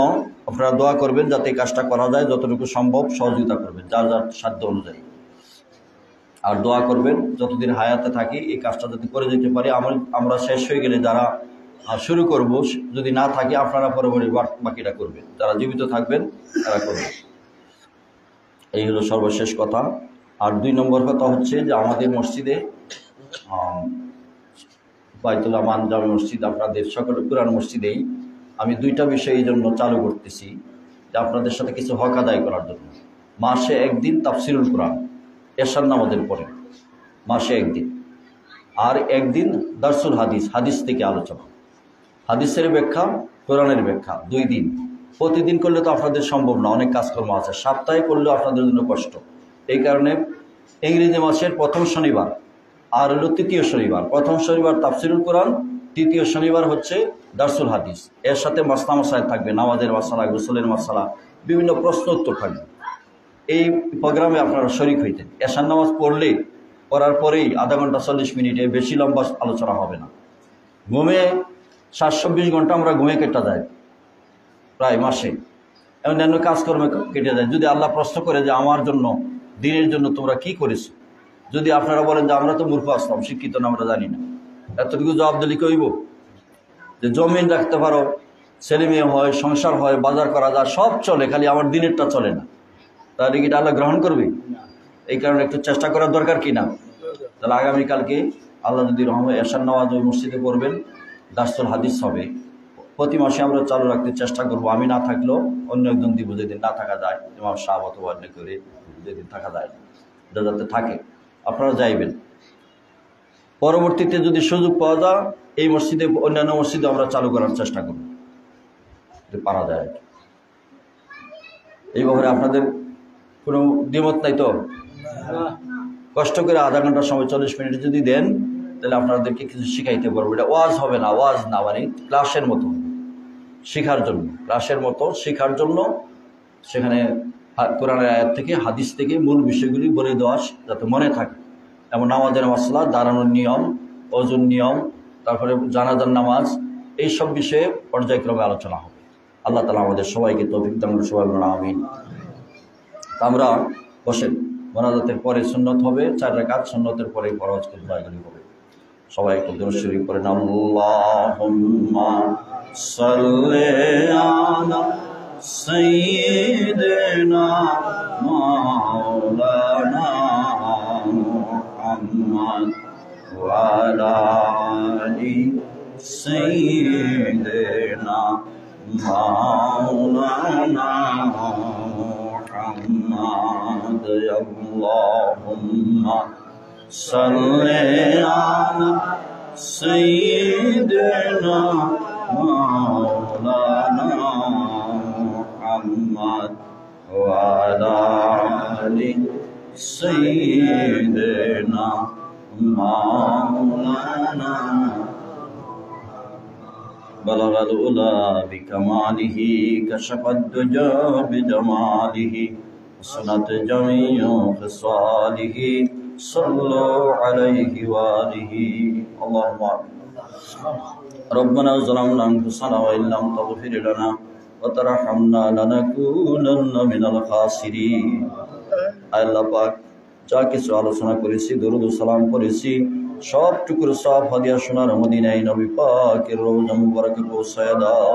আপনারা দোয়া করবেন যাতে এই কাজটা করা যায়, যতটুকু সম্ভব সহযোগিতা করবেন যার যার সাধ্য অনুযায়ী। আর দোয়া করবেন যতদিন হায়াতে থাকি এই কাজটা যাতে করে যেতে পারি। আমরা শেষ হয়ে গেলে যারা শুরু করব, যদি না থাকি আপনারা পরবর্তী বাকিটা করবেন, যারা জীবিত থাকবেন তারা করবেন। এই হলো সর্বশেষ কথা। আর 2 নম্বর কথা হচ্ছে যে আমাদের মসজিদে বাইতুল আমান জামে মসজিদ, আপনাদের সকল কুরআন মসজিদেই আমি 2টা বিষয় এই জন্য চালু করতেছি যে আপনাদের সাথে কিছু হক আদায় করার জন্য। মাসে একদিন তাফসিরুল কুরআন এশার নামাজের পরে, মাসে একদিন। আর একদিন দারসুল হাদিস, হাদিস থেকে আলোচনা, হাদিসের ব্যাখ্যা, কোরআনের ব্যাখ্যা, 2 দিন। প্রতিদিন করলে তো আপনাদের সম্ভব না, অনেক কাজকর্ম আছে, সপ্তাহে করলেও আপনাদের জন্য কষ্ট। এই কারণে ইংরেজি মাসের প্রথম শনিবার আর হলো তৃতীয় শনিবার, প্রথম শনিবার তাফসিরুল কোরআন, তৃতীয় শনিবার হচ্ছে দারসুল হাদিস। এর সাথে মাসলা মাসাইল থাকবে, নামাজের মাসালা, গোসলের মাসালা, বিভিন্ন প্রশ্ন উত্তর থাকবে। এই প্রোগ্রামে আপনারা শরিক হইতেন। এশার নামাজ পড়ার পরেই আধা ঘন্টা 40 মিনিটে, বেশি লম্বা আলোচনা হবে না। ঘুমে 724 ঘন্টা আমরা ঘুমে কেটে যায় প্রায় মাসে, অন্যান্য কাজকর্মে কেটে যায়। যদি আল্লাহ প্রশ্ন করে যে আমার জন্য, দিনের জন্য তোমরা কি করেছো, যদি আপনারা বলেন যে আমরা তো মূর্খ আসলাম, শিক্ষিত না, আমরা জানি না, এতটুকু জবাব দিলে কইব যে জমিন রাখতে পারো, ছেলে মেয়ে হয়, সংসার হয়, বাজার করা যায়, সব চলে, খালি আমার দিনেরটা চলে না, তাহলে কি এটা আল্লাহ গ্রহণ করবে? এই কারণে একটু চেষ্টা করার দরকার কি না? তাহলে আগামীকালকে আল্লাহ যদি রহমে এশার নামাজ ওই মসজিদে পড়বেন, দারসুল হাদিস হবে। প্রতি মাসে আমরা চালু রাখতে চেষ্টা করব। আমি না থাকলেও অন্য একজন দিব, যেদিন না থাকা যায়, ইমাম সাহেব অথবা অন্য করে, যেদিন থাকা যায় এটা যাতে থাকে, আপনারা যাইবেন। পরবর্তীতে যদি সুযোগ পাওয়া যায় এই মসজিদে, অন্যান্য মসজিদে আমরা চালু করার চেষ্টা করব, যদি পারা যায়। এই ব্যাপারে আপনাদের কোনো দ্বিমত নাই তো? কষ্ট করে আধা ঘন্টার সময় 40 মিনিট যদি দেন, তাহলে আপনাদেরকে কিছু শিখাইতে পারবো। এটা ওয়াজ হবে না, ওয়াজ না, মানে ক্লাসের মতো শেখার জন্য, ক্লাসের মতো শেখার জন্য। সেখানে কোরআনের আয়াত থেকে, হাদিস থেকে মূল বিষয়গুলি বলে দেওয়া যাতে মনে থাকে। এমন নামাজের মাসলা, দাঁড়ানোর নিয়ম, ওযুর নিয়ম, তারপরে জানাজার নামাজ, এই সব বিষয়ে পর্যায়ক্রমে আলোচনা হবে। আল্লাহ তাআলা আমাদের সবাইকে তৌফিক দান করুন, সবাই বলুন আমিন। আমরা বসেন, মোনাজাতের পরে সুন্নত হবে 4 রাকাত, সুন্নতের পরে ফরজ দোয়াগুলি হবে। সবাই একটু দরুদ শরীফ পড়েন। আল্লাহুম্মা সাল্লি আলা সাইয়্যিদিনা মাওলানা মুহাম্মদ ওয়া আলা আলি সাইয়্যিদিনা মাওলানা মুহাম্মদ। আল্লাহুম্মা সাল্লি আলা সাইয়্যিদিনা মাওলানা মুহাম্মদ ওয়া আলা আলি সাইয়্যিদিনা মাওলানা। بلغ العلا بكماله كشف الدجى بجماله حسنت جميع خصاله صلوا عليه وآله اللهم ربنا ظلمنا أنفسنا وإن لم تغفر لنا وترحمنا لنكونن من الخاسرين। আল্লাহ পাক যা কিছু আলোচনা করেছি, দরুদ ও সালাম করেছি, সব টুকুর সব হাদিয়া সোনার মদিনায় নবী পাকের রওজা মুবারকে পৌঁছায় দাও।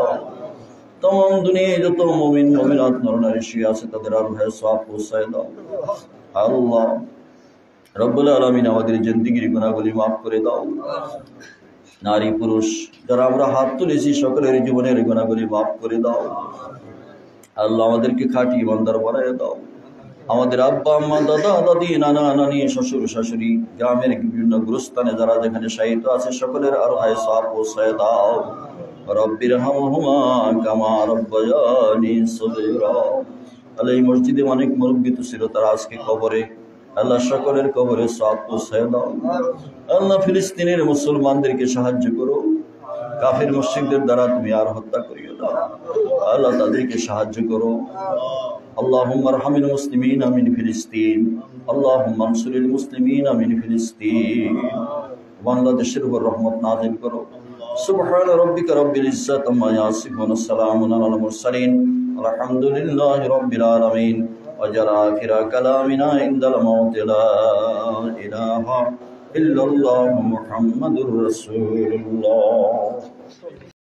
तमाम दुनिया যত মুমিন মুমিনাত নরনারী শুয়ে আছে তাদের রুহে সওয়াব পৌঁছায় দাও। আল্লাহ রব্বুল আলামিন আমাদের জিন্দেগির গুনাহগুলি মাফ করে দাও। নারী পুরুষ যারা আমরা হাত তুলেছি সকলের জীবনের গুনাহগুলি মাফ করে দাও। আল্লাহ আমাদেরকে খাঁটি ইমানদার বানায় দাও। আমাদের আব্বা আম্মা দাদা দাদি নানা নানি শ্বশুর শাশুড়ি গ্রামের বিভিন্ন গুরুস্থানে যারা যেখানে শায়িত আছে সকলের রুহে সওয়াব পৌঁছায় দাও। রব্বিরহামহুমা কামা রব্বায়ানি সগীরা। আল্লাহ এই মসজিদে অনেক মুরব্বী তো ছিল, তারা আজকে কবরে, আল্লাহ সকলের কবরে সওয়াব পৌঁছায় দাও। আল্লাহ ফিলিস্তিনের মুসলমানদেরকে সাহায্য করো, কাফির মুশরিকদের দ্বারা তুমি আর হত্যা করিও না। আল্লাহ তাদেরকে সাহায্য করো। আল্লাহুম্মা আরহামিল মুসলিমিনা মিন ফিলিস্তিন, আল্লাহুম্মা আনসুরিল মুসলিমিনা মিন ফিলিস্তিন। বাংলাদেশের উপর রহমত নাযিল করো। সুবহান রাব্বিকা রাব্বিল ইজ্জাতি আম্মা ইয়াসিফুন, সালামুন আলাল মুরসালিন, আলহামদুলিল্লাহি রাব্বিল আলামিন। ওয়াজআল আখিরা কালামিনা ইনদাল মাউতি লা ইলাহা ইল্লাল্লাহু মুহাম্মাদুর রাসূলুল্লাহ।